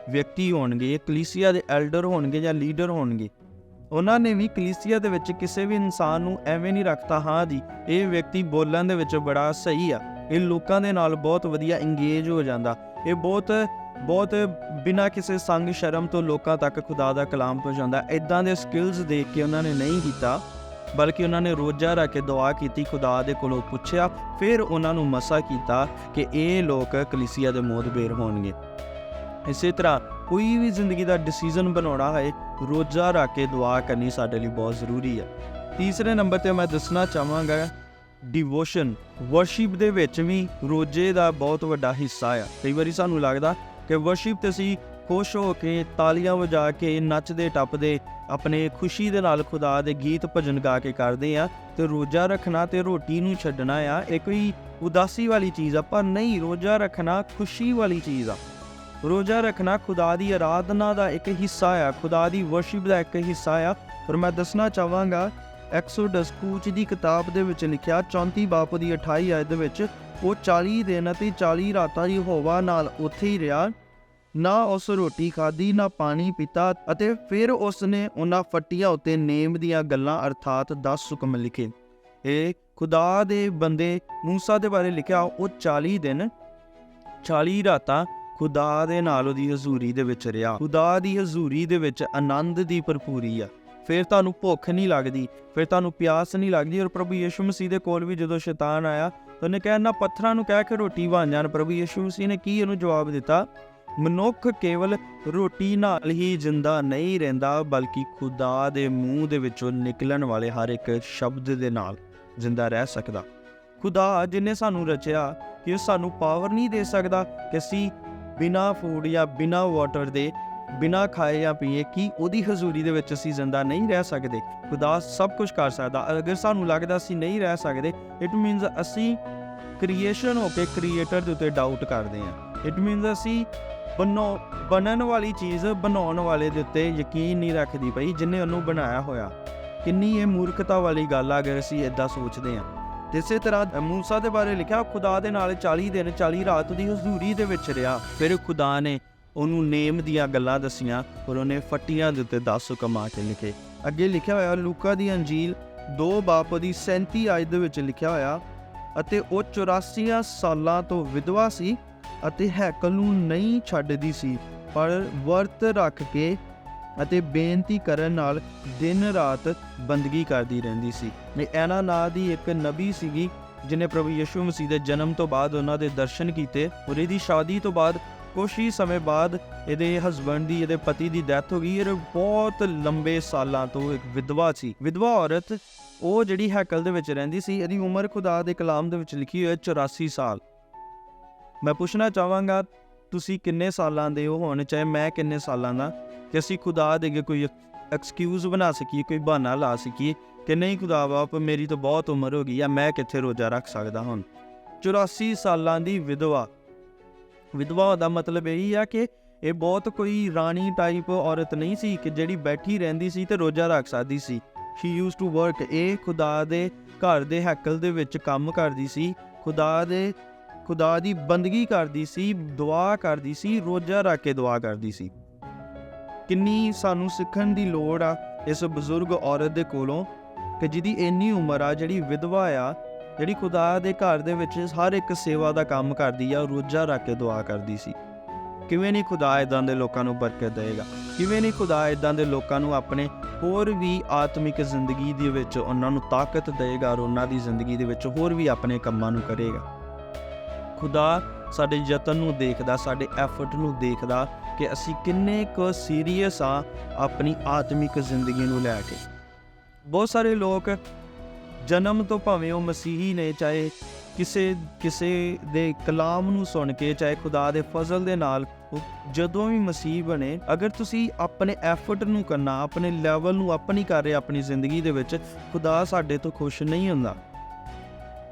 ਵਿਅਕਤੀ ਹੋਣਗੇ, ਕਲੀਸਿਆ ਦੇ ਐਲਡਰ ਹੋਣਗੇ ਜਾਂ ਲੀਡਰ ਹੋਣਗੇ। ਉਹਨਾਂ ਨੇ ਵੀ ਕਲੀਸਿਆ ਦੇ ਵਿੱਚ ਕਿਸੇ ਵੀ ਇਨਸਾਨ ਨੂੰ ਐਵੇਂ ਨਹੀਂ ਰੱਖਤਾ, ਹਾਂ ਜੀ ਇਹ ਵਿਅਕਤੀ ਬੋਲਣ ਦੇ ਵਿੱਚ ਬੜਾ ਸਹੀ ਆ, ਇਹ ਲੋਕਾਂ ਦੇ ਨਾਲ ਬਹੁਤ ਵਧੀਆ ਇੰਗੇਜ ਹੋ ਜਾਂਦਾ, ਇਹ ਬਹੁਤ ਬਿਨਾਂ ਕਿਸੇ ਸੰਗ ਸ਼ਰਮ ਤੋਂ ਲੋਕਾਂ ਤੱਕ ਖੁਦਾ ਦਾ ਕਲਾਮ ਪਹੁੰਚਾਉਂਦਾ। ਇੱਦਾਂ ਦੇ ਸਕਿੱਲਸ ਦੇਖ ਕੇ ਉਹਨਾਂ ਨੇ ਨਹੀਂ ਕੀਤਾ, ਬਲਕਿ ਉਹਨਾਂ ਨੇ ਰੋਜ਼ਾ ਰੱਖ ਕੇ ਦੁਆ ਕੀਤੀ, ਖੁਦਾ ਦੇ ਕੋਲੋਂ ਪੁੱਛਿਆ, ਫਿਰ ਉਹਨਾਂ ਨੂੰ ਮਸਾ ਕੀਤਾ ਕਿ ਇਹ ਲੋਕ ਕਲੀਸਿਆ ਦੇ ਮੋਹਤਬਰ ਹੋਣਗੇ। ਇਸੇ ਤਰ੍ਹਾਂ ਕੋਈ ਵੀ ਜ਼ਿੰਦਗੀ ਦਾ ਡਿਸੀਜ਼ਨ ਬਣਾਉਣਾ ਹੈ, ਰੋਜ਼ਾ ਰੱਖ ਕੇ ਦੁਆ ਕਰਨੀ ਸਾਡੇ ਲਈ ਬਹੁਤ ਜ਼ਰੂਰੀ ਹੈ। ਤੀਸਰੇ ਨੰਬਰ 'ਤੇ ਮੈਂ ਦੱਸਣਾ ਚਾਹਾਂਗਾ ਡਿਵੋਸ਼ਨ। ਵਰਸ਼ਿਪ ਦੇ ਵਿੱਚ ਵੀ ਰੋਜ਼ੇ ਦਾ ਬਹੁਤ ਵੱਡਾ ਹਿੱਸਾ ਆ। ਕਈ ਵਾਰੀ ਸਾਨੂੰ ਲੱਗਦਾ ਕਿ ਵਰਸ਼ਿਪ 'ਤੇ ਅਸੀਂ ਖੁਸ਼ ਹੋ ਕੇ ਤਾਲੀਆਂ ਵਜਾ ਕੇ ਨੱਚਦੇ ਟੱਪਦੇ ਆਪਣੇ ਖੁਸ਼ੀ ਦੇ ਨਾਲ ਖੁਦਾ ਦੇ ਗੀਤ ਭਜਨ ਗਾ ਕੇ ਕਰਦੇ ਆ, ਤੇ ਰੋਜ਼ਾ ਰੱਖਣਾ ਤੇ ਰੋਟੀ ਨੂੰ ਛੱਡਣਾ ਆ ਇਹ ਕੋਈ ਉਦਾਸੀ ਵਾਲੀ ਚੀਜ਼ ਆ। ਪਰ ਨਹੀਂ, ਰੋਜ਼ਾ ਰੱਖਣਾ ਖੁਸ਼ੀ ਵਾਲੀ ਚੀਜ਼ ਆ। ਰੋਜ਼ਾ ਰੱਖਣਾ ਖੁਦਾ ਦੀ ਆਰਾਧਨਾ ਦਾ ਇੱਕ ਹਿੱਸਾ ਆ, ਖੁਦਾ ਦੀ ਵਰਸ਼ਿਪ ਦਾ ਇੱਕ ਹਿੱਸਾ ਆ। ਔਰ ਮੈਂ ਦੱਸਣਾ ਚਾਹਾਂਗਾ ਐਕਸੋਡਸ ਕੂਚ ਦੀ ਕਿਤਾਬ ਦੇ ਵਿੱਚ ਲਿਖਿਆ 34 ਬਾਬ ਦੀ 28 ਆਇਤ ਦੇ ਵਿੱਚ, ਉਹ 40 ਦਿਨ ਅਤੇ 40 ਰਾਤਾਂ ਯਹੋਵਾ ਨਾਲ ਉੱਥੇ ਹੀ ਰਿਹਾ, ਨਾ ਉਸ ਰੋਟੀ ਖਾਧੀ ਨਾ ਪਾਣੀ ਪੀਤਾ। ਅਤੇ ਫਿਰ ਉਸ ਨੇ ਉਹਨਾਂ ਫੱਟੀਆਂ ਉੱਤੇ ਨੇਮ ਦੀਆਂ ਗੱਲਾਂ ਅਰਥਾਤ 10 ਹੁਕਮ ਲਿਖੇ। ਇਹ ਖੁਦਾ ਦੇ ਬੰਦੇ ਮੂਸਾ ਦੇ ਬਾਰੇ ਲਿਖਿਆ। ਉਹ 40 ਦਿਨ 40 ਰਾਤਾਂ ਖੁਦਾ ਦੇ ਨਾਲ ਉਹਦੀ ਹਜ਼ੂਰੀ ਦੇ ਵਿੱਚ ਰਿਹਾ। ਖੁਦਾ ਦੀ ਹਜ਼ੂਰੀ ਦੇ ਵਿੱਚ ਆਨੰਦ ਦੀ ਭਰਪੂਰੀ ਆ। ਫਿਰ ਤੁਹਾਨੂੰ ਭੁੱਖ ਨਹੀਂ ਲੱਗਦੀ, ਫਿਰ ਤੁਹਾਨੂੰ ਪਿਆਸ ਨਹੀਂ ਲੱਗਦੀ। ਔਰ ਪ੍ਰਭੂ ਯਿਸੂ ਮਸੀਹ ਦੇ ਕੋਲ ਵੀ ਜਦੋਂ ਸ਼ੈਤਾਨ ਆਇਆ ਤਾਂ ਉਹਨੇ ਕਿਹਾ ਇਹਨਾਂ ਪੱਥਰਾਂ ਨੂੰ ਕਹਿ ਕੇ ਰੋਟੀ ਬਣ ਜਾਣ। ਪ੍ਰਭੂ ਯਿਸੂ ਮਸੀਹ ਨੇ ਕੀ ਉਹਨੂੰ ਜਵਾਬ ਦਿੱਤਾ? ਮਨੁੱਖ ਕੇਵਲ ਰੋਟੀ ਨਾਲ ਹੀ ਜਿੰਦਾ ਨਹੀਂ ਰਹਿੰਦਾ, ਬਲਕਿ ਖੁਦਾ ਦੇ ਮੂੰਹ ਦੇ ਵਿੱਚੋਂ ਨਿਕਲਣ ਵਾਲੇ ਹਰ ਇੱਕ ਸ਼ਬਦ ਦੇ ਨਾਲ ਜਿੰਦਾ ਰਹਿ ਸਕਦਾ। ਖੁਦਾ ਜਿਹਨੇ ਸਾਨੂੰ ਰਚਿਆ, ਕਿ ਉਹ ਸਾਨੂੰ ਪਾਵਰ ਨਹੀਂ ਦੇ ਸਕਦਾ ਕਿ ਅਸੀਂ ਬਿਨਾਂ ਫੂਡ ਜਾਂ ਬਿਨਾਂ ਵਾਟਰ ਦੇ ਬਿਨਾਂ ਖਾਏ ਜਾਂ ਪੀਏ, ਕੀ ਉਹਦੀ ਹਜ਼ੂਰੀ ਦੇ ਵਿੱਚ ਅਸੀਂ ਜ਼ਿੰਦਾ ਨਹੀਂ ਰਹਿ ਸਕਦੇ? ਖੁਦਾ ਸਭ ਕੁਝ ਕਰ ਸਕਦਾ। ਅਗਰ ਸਾਨੂੰ ਲੱਗਦਾ ਅਸੀਂ ਨਹੀਂ ਰਹਿ ਸਕਦੇ, ਇਟ ਮੀਨਸ ਅਸੀਂ ਕ੍ਰੀਏਸ਼ਨ ਹੋ ਕੇ ਕ੍ਰੀਏਟਰ ਦੇ ਉੱਤੇ ਡਾਊਟ ਕਰਦੇ ਹਾਂ। ਇਟ ਮੀਨਸ ਅਸੀਂ ਬਣਨ ਵਾਲੀ ਚੀਜ਼ ਬਣਾਉਣ ਵਾਲੇ ਦੇ ਉੱਤੇ ਯਕੀਨ ਨਹੀਂ ਰੱਖਦੀ ਪਈ ਜਿਹਨੇ ਉਹਨੂੰ ਬਣਾਇਆ ਹੋਇਆ। ਕਿੰਨੀ ਇਹ ਮੂਰਖਤਾ ਵਾਲੀ ਗੱਲ ਆ ਅਗਰ ਅਸੀਂ ਇੱਦਾਂ ਸੋਚਦੇ ਹਾਂ। ਤੇ ਇਸੇ ਤਰ੍ਹਾਂ ਮੂਸਾ ਦੇ ਬਾਰੇ ਲਿਖਿਆ, ਖੁਦਾ ਦੇ ਨਾਲ 40 ਦਿਨ 40 ਰਾਤ ਦੀ ਹਜ਼ੂਰੀ ਦੇ ਵਿੱਚ ਰਿਹਾ। ਫਿਰ ਖੁਦਾ ਨੇ ਉਹਨੂੰ ਨੇਮ ਦੀਆਂ ਗੱਲਾਂ ਦੱਸੀਆਂ ਔਰ ਉਹਨੇ ਫੱਟੀਆਂ ਦੇ ਉੱਤੇ 10 ਹੁਕਮ ਆ ਕੇ ਲਿਖੇ। ਅੱਗੇ ਲਿਖਿਆ ਹੋਇਆ ਲੂਕਾ ਦੀ ਅੰਜੀਲ 2 ਬਾਬ ਦੀ 37 ਆਇਤ ਦੇ ਵਿੱਚ ਲਿਖਿਆ ਹੋਇਆ, ਅਤੇ ਉਹ 84 ਸਾਲਾਂ ਤੋਂ ਵਿਧਵਾ ਸੀ ਅਤੇ ਹੈਕਲ ਨੂੰ ਨਹੀਂ ਛੱਡਦੀ ਸੀ, ਪਰ ਵਰਤ ਰੱਖ ਕੇ ਅਤੇ ਬੇਨਤੀ ਕਰਨ ਨਾਲ ਦਿਨ ਰਾਤ ਬੰਦਗੀ ਕਰਦੀ ਰਹਿੰਦੀ ਸੀ। ਐਨਾ ਨਾਂ ਦੀ ਇੱਕ ਨਬੀ ਸੀਗੀ ਜਿਹਨੇ ਪ੍ਰਭੂ ਯਿਸੂ ਮਸੀਹ ਦੇ ਜਨਮ ਤੋਂ ਬਾਅਦ ਉਹਨਾਂ ਦੇ ਦਰਸ਼ਨ ਕੀਤੇ, ਔਰ ਇਹਦੀ ਸ਼ਾਦੀ ਤੋਂ ਬਾਅਦ ਕੁਛ ਹੀ ਸਮੇਂ ਬਾਅਦ ਇਹਦੇ ਪਤੀ ਦੀ ਡੈਥ ਹੋ ਗਈ। ਇਹ ਬਹੁਤ ਲੰਬੇ ਸਾਲਾਂ ਤੋਂ ਇੱਕ ਵਿਧਵਾ ਸੀ। ਵਿਧਵਾ ਔਰਤ ਉਹ ਜਿਹੜੀ ਹੈਕਲ ਦੇ ਵਿੱਚ ਰਹਿੰਦੀ ਸੀ, ਇਹਦੀ ਉਮਰ ਖੁਦਾ ਦੇ ਕਲਾਮ ਦੇ ਵਿੱਚ ਲਿਖੀ ਹੋਈ ਹੈ 84 ਸਾਲ। ਮੈਂ ਪੁੱਛਣਾ ਚਾਹਾਂਗਾ ਤੁਸੀਂ ਕਿੰਨੇ ਸਾਲਾਂ ਦੇ ਹੋ, ਹੋਣ ਚਾਹੇ ਮੈਂ ਕਿੰਨੇ ਸਾਲਾਂ ਦਾ, ਕਿ ਅਸੀਂ ਖੁਦਾ ਦੇ ਅੱਗੇ ਕੋਈ ਐਕਸਕਿਊਜ਼ ਬਣਾ ਸਕੀਏ, ਕੋਈ ਬਹਾਨਾ ਲਾ ਸਕੀਏ ਕਿ ਨਹੀਂ ਖੁਦਾ ਬਾਪ ਮੇਰੀ ਤਾਂ ਬਹੁਤ ਉਮਰ ਹੋ ਗਈ ਆ, ਮੈਂ ਕਿੱਥੇ ਰੋਜ਼ਾ ਰੱਖ ਸਕਦਾ ਹੁਣ। 84 ਸਾਲਾਂ ਦੀ ਵਿਧਵਾ ਦਾ ਮਤਲਬ ਇਹੀ ਆ ਕਿ ਇਹ ਬਹੁਤ ਕੋਈ ਰਾਣੀ ਟਾਈਪ ਔਰਤ ਨਹੀਂ ਸੀ ਕਿ ਜਿਹੜੀ ਬੈਠੀ ਰਹਿੰਦੀ ਸੀ ਤੇ ਰੋਜ਼ਾ ਰੱਖ ਸਕਦੀ ਸੀ। She used to work. ਇਹ ਖੁਦਾ ਦੇ ਘਰ ਦੇ ਹੈਕਲ ਦੇ ਵਿੱਚ ਕੰਮ ਕਰਦੀ ਸੀ, ਖੁਦਾ ਦੀ ਬੰਦਗੀ ਕਰਦੀ ਸੀ, ਦੁਆ ਕਰਦੀ ਸੀ, ਰੋਜ਼ਾ ਰੱਖ ਕੇ ਦੁਆ ਕਰਦੀ ਸੀ। ਕਿੰਨੀ ਸਾਨੂੰ ਸਿੱਖਣ ਦੀ ਲੋੜ ਆ ਇਸ ਬਜ਼ੁਰਗ ਔਰਤ ਦੇ ਕੋਲੋਂ ਕਿ ਜਿਹਦੀ ਇੰਨੀ ਉਮਰ ਆ, ਜਿਹੜੀ ਵਿਧਵਾ ਆ, ਜਿਹੜੀ ਖੁਦਾ ਦੇ ਘਰ ਦੇ ਵਿੱਚ ਹਰ ਇੱਕ ਸੇਵਾ ਦਾ ਕੰਮ ਕਰਦੀ ਆ, ਰੋਜ਼ਾ ਰੱਖ ਕੇ ਦੁਆ ਕਰਦੀ ਸੀ। ਕਿਵੇਂ ਨਹੀਂ ਖੁਦਾ ਇੱਦਾਂ ਦੇ ਲੋਕਾਂ ਨੂੰ ਬਰਕਤ ਦੇਵੇਗਾ? ਕਿਵੇਂ ਨਹੀਂ ਖੁਦਾ ਇੱਦਾਂ ਦੇ ਲੋਕਾਂ ਨੂੰ ਆਪਣੇ ਹੋਰ ਵੀ ਆਤਮਿਕ ਜ਼ਿੰਦਗੀ ਦੇ ਵਿੱਚ ਉਹਨਾਂ ਨੂੰ ਤਾਕਤ ਦੇਵੇਗਾ ਔਰ ਉਹਨਾਂ ਦੀ ਜ਼ਿੰਦਗੀ ਦੇ ਵਿੱਚ ਹੋਰ ਵੀ ਆਪਣੇ ਕੰਮਾਂ ਨੂੰ ਕਰੇਗਾ। ਖੁਦਾ ਸਾਡੇ ਯਤਨ ਨੂੰ ਦੇਖਦਾ, ਸਾਡੇ ਐਫਰਟ ਨੂੰ ਦੇਖਦਾ ਕਿ ਅਸੀਂ ਕਿੰਨੇ ਕੁ ਸੀਰੀਅਸ ਆ ਆਪਣੀ ਆਤਮਿਕ ਜ਼ਿੰਦਗੀ ਨੂੰ ਲੈ ਕੇ। ਬਹੁਤ ਸਾਰੇ ਲੋਕ ਜਨਮ ਤੋਂ ਭਾਵੇਂ ਉਹ ਮਸੀਹੀ ਨੇ, ਚਾਹੇ ਕਿਸੇ ਦੇ ਕਲਾਮ ਨੂੰ ਸੁਣ ਕੇ, ਚਾਹੇ ਖੁਦਾ ਦੇ ਫਜ਼ਲ ਦੇ ਨਾਲ ਜਦੋਂ ਵੀ ਮਸੀਹ ਬਣੇ, ਅਗਰ ਤੁਸੀਂ ਆਪਣੇ ਐਫਰਟ ਨੂੰ ਕਰਨਾ, ਆਪਣੇ ਲੈਵਲ ਨੂੰ ਆਪਣੀ ਕਰ ਰਹੇ ਆਪਣੀ ਜ਼ਿੰਦਗੀ ਦੇ ਵਿੱਚ, ਖੁਦਾ ਸਾਡੇ ਤੋਂ ਖੁਸ਼ ਨਹੀਂ ਹੁੰਦਾ।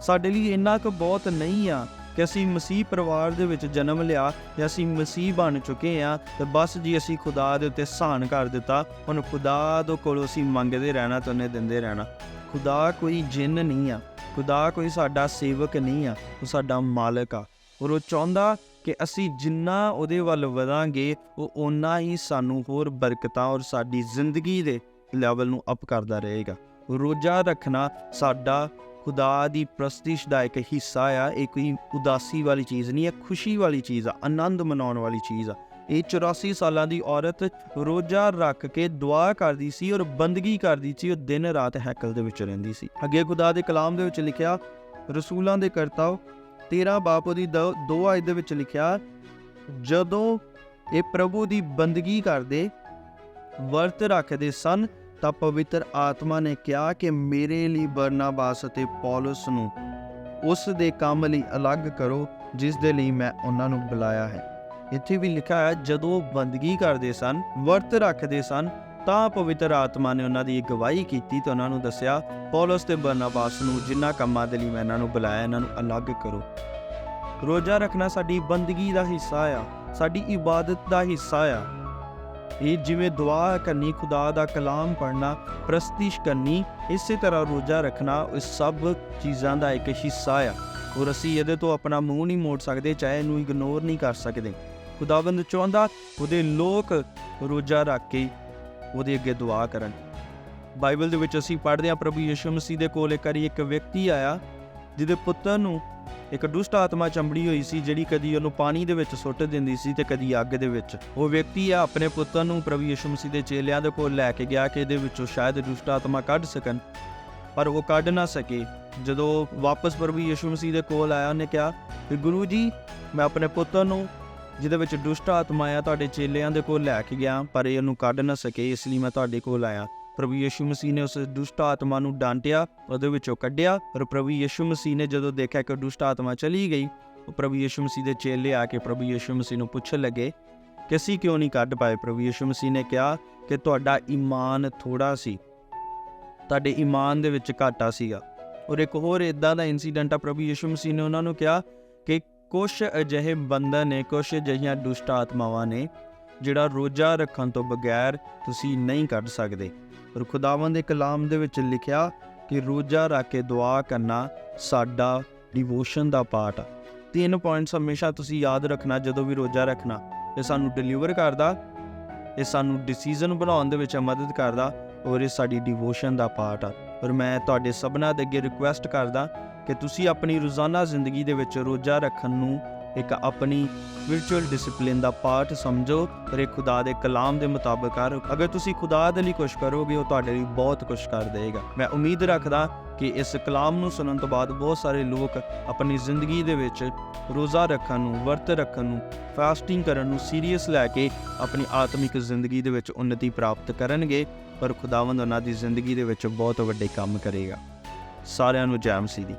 ਸਾਡੇ ਲਈ ਇੰਨਾ ਕੁ ਬਹੁਤ ਨਹੀਂ ਆ ਕਿ ਅਸੀਂ ਮਸੀਹ ਪਰਿਵਾਰ ਦੇ ਵਿੱਚ ਜਨਮ ਲਿਆ ਜਾਂ ਅਸੀਂ ਮਸੀਹ ਬਣ ਚੁੱਕੇ ਹਾਂ ਤੇ ਬਸ ਜੀ ਅਸੀਂ ਖੁਦਾ ਦੇ ਉੱਤੇ ਸਹਾਨ ਕਰ ਦਿੱਤਾ, ਹੁਣ ਖੁਦਾ ਦੇ ਕੋਲੋਂ ਅਸੀਂ ਮੰਗਦੇ ਰਹਿਣਾ ਤੇ ਉਹਨੇ ਦਿੰਦੇ ਰਹਿਣਾ। ਖੁਦਾ ਕੋਈ ਜਿੰਨ ਨਹੀਂ ਆ, ਖੁਦਾ ਕੋਈ ਸਾਡਾ ਸੇਵਕ ਨਹੀਂ ਆ, ਉਹ ਸਾਡਾ ਮਾਲਕ ਆ। ਔਰ ਉਹ ਚਾਹੁੰਦਾ ਕਿ ਅਸੀਂ ਜਿੰਨਾ ਉਹਦੇ ਵੱਲ ਵਧਾਂਗੇ ਉਹ ਓਨਾ ਹੀ ਸਾਨੂੰ ਹੋਰ ਬਰਕਤਾਂ ਔਰ ਸਾਡੀ ਜ਼ਿੰਦਗੀ ਦੇ ਲੈਵਲ ਨੂੰ ਅਪ ਕਰਦਾ ਰਹੇਗਾ। ਰੋਜ਼ਾ ਰੱਖਣਾ ਸਾਡਾ ਖੁਦਾ ਦੀ ਪ੍ਰਸਤਿਸ਼ ਦਾ ਇੱਕ ਹਿੱਸਾ ਆ। ਇਹ ਕੋਈ ਉਦਾਸੀ ਵਾਲੀ ਚੀਜ਼ ਨਹੀਂ ਹੈ, ਖੁਸ਼ੀ ਵਾਲੀ ਚੀਜ਼ ਆ, ਆਨੰਦ ਮਨਾਉਣ ਵਾਲੀ ਚੀਜ਼ ਆ। ਇਹ 84 ਸਾਲਾਂ ਦੀ ਔਰਤ ਰੋਜ਼ਾ ਰੱਖ ਕੇ ਦੁਆ ਕਰਦੀ ਸੀ ਔਰ ਬੰਦਗੀ ਕਰਦੀ ਸੀ, ਉਹ ਦਿਨ ਰਾਤ ਹੈਕਲ ਦੇ ਵਿੱਚ ਰਹਿੰਦੀ ਸੀ। ਅੱਗੇ ਖੁਦਾ ਦੇ ਕਲਾਮ ਦੇ ਵਿੱਚ ਲਿਖਿਆ, ਰਸੂਲਾਂ ਦੇ ਕਰਤਾ 13 ਬਾਬ ਦੀ 2 ਆਇਤ ਦੇ ਵਿੱਚ ਲਿਖਿਆ, ਜਦੋਂ ਇਹ ਪ੍ਰਭੂ ਦੀ ਬੰਦਗੀ ਕਰਦੇ ਵਰਤ ਰੱਖਦੇ ਸਨ ਤਾਂ ਪਵਿੱਤਰ ਆਤਮਾ ਨੇ ਕਿਹਾ ਕਿ ਮੇਰੇ ਲਈ ਬਰਨਾਬਾਸ ਅਤੇ ਪੌਲਸ ਨੂੰ ਉਸ ਦੇ ਕੰਮ ਲਈ ਅਲੱਗ ਕਰੋ ਜਿਸ ਦੇ ਲਈ ਮੈਂ ਉਹਨਾਂ ਨੂੰ ਬੁਲਾਇਆ ਹੈ। ਇੱਥੇ ਵੀ ਲਿਖਿਆ ਹੈ, ਜਦੋਂ ਬੰਦਗੀ ਕਰਦੇ ਸਨ, ਵਰਤ ਰੱਖਦੇ ਸਨ, ਤਾਂ ਪਵਿੱਤਰ ਆਤਮਾ ਨੇ ਉਹਨਾਂ ਦੀ ਅਗਵਾਈ ਕੀਤੀ ਤੇ ਉਹਨਾਂ ਨੂੰ ਦੱਸਿਆ, ਪੌਲਸ ਤੇ ਬਰਨਾਬਾਸ ਨੂੰ ਜਿਨ੍ਹਾਂ ਕੰਮਾਂ ਦੇ ਲਈ ਮੈਂ ਇਹਨਾਂ ਨੂੰ ਬੁਲਾਇਆ, ਇਹਨਾਂ ਨੂੰ ਅਲੱਗ ਕਰੋ। ਰੋਜ਼ਾ ਰੱਖਣਾ ਸਾਡੀ ਬੰਦਗੀ ਦਾ ਹਿੱਸਾ ਆ, ਸਾਡੀ ਇਬਾਦਤ ਦਾ ਹਿੱਸਾ ਆ। ਇਹ ਜਿਵੇਂ ਦੁਆ ਕਰਨੀ, ਖੁਦਾ ਦਾ ਕਲਾਮ ਪੜ੍ਹਨਾ, ਪ੍ਰਸਤਿਸ਼ ਕਰਨੀ, ਇਸੇ ਤਰ੍ਹਾਂ ਰੋਜ਼ਾ ਰੱਖਣਾ ਇਸ ਸਭ ਚੀਜ਼ਾਂ ਦਾ ਇੱਕ ਹਿੱਸਾ ਆ। ਔਰ ਅਸੀਂ ਇਹਦੇ ਤੋਂ ਆਪਣਾ ਮੂੰਹ ਨਹੀਂ ਮੋੜ ਸਕਦੇ, ਚਾਹੇ ਇਹਨੂੰ ਇਗਨੋਰ ਨਹੀਂ ਕਰ ਸਕਦੇ। ਖੁਦਾਵੰਦ ਚਾਹੁੰਦਾ ਉਹਦੇ ਲੋਕ ਰੋਜ਼ਾ ਰੱਖ ਕੇ ਉਹਦੇ ਅੱਗੇ ਦੁਆ ਕਰਨ। ਬਾਈਬਲ ਦੇ ਵਿੱਚ ਅਸੀਂ ਪੜ੍ਹਦੇ ਹਾਂ, ਪ੍ਰਭੂ ਯਿਸੂ ਮਸੀਹ ਦੇ ਕੋਲ ਇੱਕ ਵਾਰੀ ਇੱਕ ਵਿਅਕਤੀ ਆਇਆ ਜਿਹਦੇ ਪੁੱਤਰ ਨੂੰ ਇੱਕ ਦੁਸ਼ਟ ਆਤਮਾ ਚੰਬੜੀ ਹੋਈ ਸੀ, ਜਿਹੜੀ ਕਦੀ ਉਹਨੂੰ ਪਾਣੀ ਦੇ ਵਿੱਚ ਸੁੱਟ ਦਿੰਦੀ ਸੀ ਤੇ ਕਦੀ ਅੱਗ ਦੇ ਵਿੱਚ। ਉਹ ਵਿਅਕਤੀ ਆ ਆਪਣੇ ਪੁੱਤਰ ਨੂੰ ਪ੍ਰਭੂ ਯਿਸੂ ਮਸੀਹ ਦੇ ਚੇਲਿਆਂ ਦੇ ਕੋਲ ਲੈ ਕੇ ਗਿਆ ਕਿ ਇਹਦੇ ਵਿੱਚੋਂ ਸ਼ਾਇਦ ਦੁਸ਼ਟ ਆਤਮਾ ਕੱਢ ਸਕਣ, ਪਰ ਉਹ ਕੱਢ ਨਾ ਸਕੇ। ਜਦੋਂ ਵਾਪਸ ਪ੍ਰਭੂ ਯਿਸੂ ਮਸੀਹ ਦੇ ਕੋਲ ਆਇਆ, ਉਹਨੇ ਕਿਹਾ ਕਿ ਗੁਰੂ ਜੀ, ਮੈਂ ਆਪਣੇ ਪੁੱਤਰ ਨੂੰ ਜਿਹਦੇ ਵਿੱਚ ਦੁਸ਼ਟ ਆਤਮਾ ਆ ਤੁਹਾਡੇ ਚੇਲਿਆਂ ਦੇ ਕੋਲ ਲੈ ਕੇ ਗਿਆ, ਪਰ ਇਹ ਉਹਨੂੰ ਕੱਢ ਨਾ ਸਕੇ, ਇਸ ਲਈ ਮੈਂ ਤੁਹਾਡੇ ਕੋਲ ਆਇਆ। ਪ੍ਰਭੂ ਯਿਸੂ ਮਸੀਹ ਨੇ ਉਸ ਦੁਸ਼ਟ ਆਤਮਾ ਨੂੰ ਡਾਂਟਿਆ, ਉਹਦੇ ਵਿੱਚੋਂ ਕੱਢਿਆ। ਪਰ ਪ੍ਰਭੂ ਯਿਸੂ ਮਸੀਹ ਨੇ ਜਦੋਂ ਦੇਖਿਆ ਕਿ ਦੁਸ਼ਟ ਆਤਮਾ ਚਲੀ ਗਈ, ਉਹ ਪ੍ਰਭੂ ਯਿਸੂ ਮਸੀਹ ਦੇ ਚੇਲੇ ਆ ਕੇ ਪ੍ਰਭੂ ਯਿਸੂ ਮਸੀਹ ਨੂੰ ਪੁੱਛਣ ਲੱਗੇ ਕਿ ਅਸੀਂ ਕਿਉਂ ਨਹੀਂ ਕੱਢ ਪਾਏ। ਪ੍ਰਭੂ ਯਿਸੂ ਮਸੀਹ ਨੇ ਕਿਹਾ ਕਿ ਤੁਹਾਡਾ ਈਮਾਨ ਥੋੜ੍ਹਾ ਸੀ, ਤੁਹਾਡੇ ਈਮਾਨ ਦੇ ਵਿੱਚ ਘਾਟਾ ਸੀਗਾ। ਔਰ ਇੱਕ ਹੋਰ ਇੱਦਾਂ ਦਾ ਇੰਸੀਡੈਂਟ ਆ, ਪ੍ਰਭੂ ਯਿਸੂ ਮਸੀਹ ਨੇ ਉਹਨਾਂ ਨੂੰ ਕਿਹਾ ਕਿ ਕੁਛ ਅਜਿਹੇ ਬੰਧਨ ਨੇ, ਕੁਛ ਅਜਿਹੀਆਂ ਦੁਸ਼ਟ ਆਤਮਾਵਾਂ ਨੇ ਜਿਹੜਾ ਰੋਜ਼ਾ ਰੱਖਣ ਤੋਂ ਬਗੈਰ ਤੁਸੀਂ ਨਹੀਂ ਕੱਢ ਸਕਦੇ। ਔਰ ਖੁਦਾਵੰਦ ਦੇ ਕਲਾਮ ਦੇ ਵਿੱਚ ਲਿਖਿਆ ਕਿ ਰੋਜ਼ਾ ਰੱਖ ਕੇ ਦੁਆ ਕਰਨਾ ਸਾਡਾ ਡਿਵੋਸ਼ਨ ਦਾ ਪਾਰਟ ਆ। 3 ਪੁਆਇੰਟਸ ਹਮੇਸ਼ਾ ਤੁਸੀਂ ਯਾਦ ਰੱਖਣਾ ਜਦੋਂ ਵੀ ਰੋਜ਼ਾ ਰੱਖਣਾ। ਇਹ ਸਾਨੂੰ ਡਿਲੀਵਰ ਕਰਦਾ, ਇਹ ਸਾਨੂੰ ਡਿਸੀਜ਼ਨ ਬਣਾਉਣ ਦੇ ਵਿੱਚ ਮਦਦ ਕਰਦਾ, ਔਰ ਇਹ ਸਾਡੀ ਡਿਵੋਸ਼ਨ ਦਾ ਪਾਰਟ ਆ। ਔਰ ਮੈਂ ਤੁਹਾਡੇ ਸਭਨਾਂ ਦੇ ਅੱਗੇ ਰਿਕੁਐਸਟ ਕਰਦਾ ਕਿ ਤੁਸੀਂ ਆਪਣੀ ਰੋਜ਼ਾਨਾ ਜ਼ਿੰਦਗੀ ਦੇ ਵਿੱਚ ਰੋਜ਼ਾ ਰੱਖਣ ਨੂੰ ਇੱਕ ਆਪਣੀ ਸਪਿਰਿਚੁਅਲ ਡਿਸਿਪਲਿਨ ਦਾ ਪਾਰਟ ਸਮਝੋ, ਔਰ ਇਹ ਖੁਦਾ ਦੇ ਕਲਾਮ ਦੇ ਮੁਤਾਬਕ ਕਰੋ। ਅਗਰ ਤੁਸੀਂ ਖੁਦਾ ਦੇ ਲਈ ਕੁਛ ਕਰੋਗੇ, ਉਹ ਤੁਹਾਡੇ ਲਈ ਬਹੁਤ ਕੁਛ ਕਰ ਦੇਗਾ। ਮੈਂ ਉਮੀਦ ਰੱਖਦਾ ਕਿ ਇਸ ਕਲਾਮ ਨੂੰ ਸੁਣਨ ਤੋਂ ਬਾਅਦ ਬਹੁਤ ਸਾਰੇ ਲੋਕ ਆਪਣੀ ਜ਼ਿੰਦਗੀ ਦੇ ਵਿੱਚ ਰੋਜ਼ਾ ਰੱਖਣ ਨੂੰ, ਵਰਤ ਰੱਖਣ ਨੂੰ, ਫਾਸਟਿੰਗ ਕਰਨ ਨੂੰ ਸੀਰੀਅਸ ਲੈ ਕੇ ਆਪਣੀ ਆਤਮਿਕ ਜ਼ਿੰਦਗੀ ਦੇ ਵਿੱਚ ਉન્નਤੀ ਪ੍ਰਾਪਤ ਕਰਨਗੇ, ਪਰ ਖੁਦਾਵੰਦ ਉਹਨਾਂ ਦੀ ਜ਼ਿੰਦਗੀ ਦੇ ਵਿੱਚ ਬਹੁਤ ਵੱਡੇ ਕੰਮ ਕਰੇਗਾ। ਸਾਰਿਆਂ ਨੂੰ ਜੈ ਮਸੀਹ ਦੀ।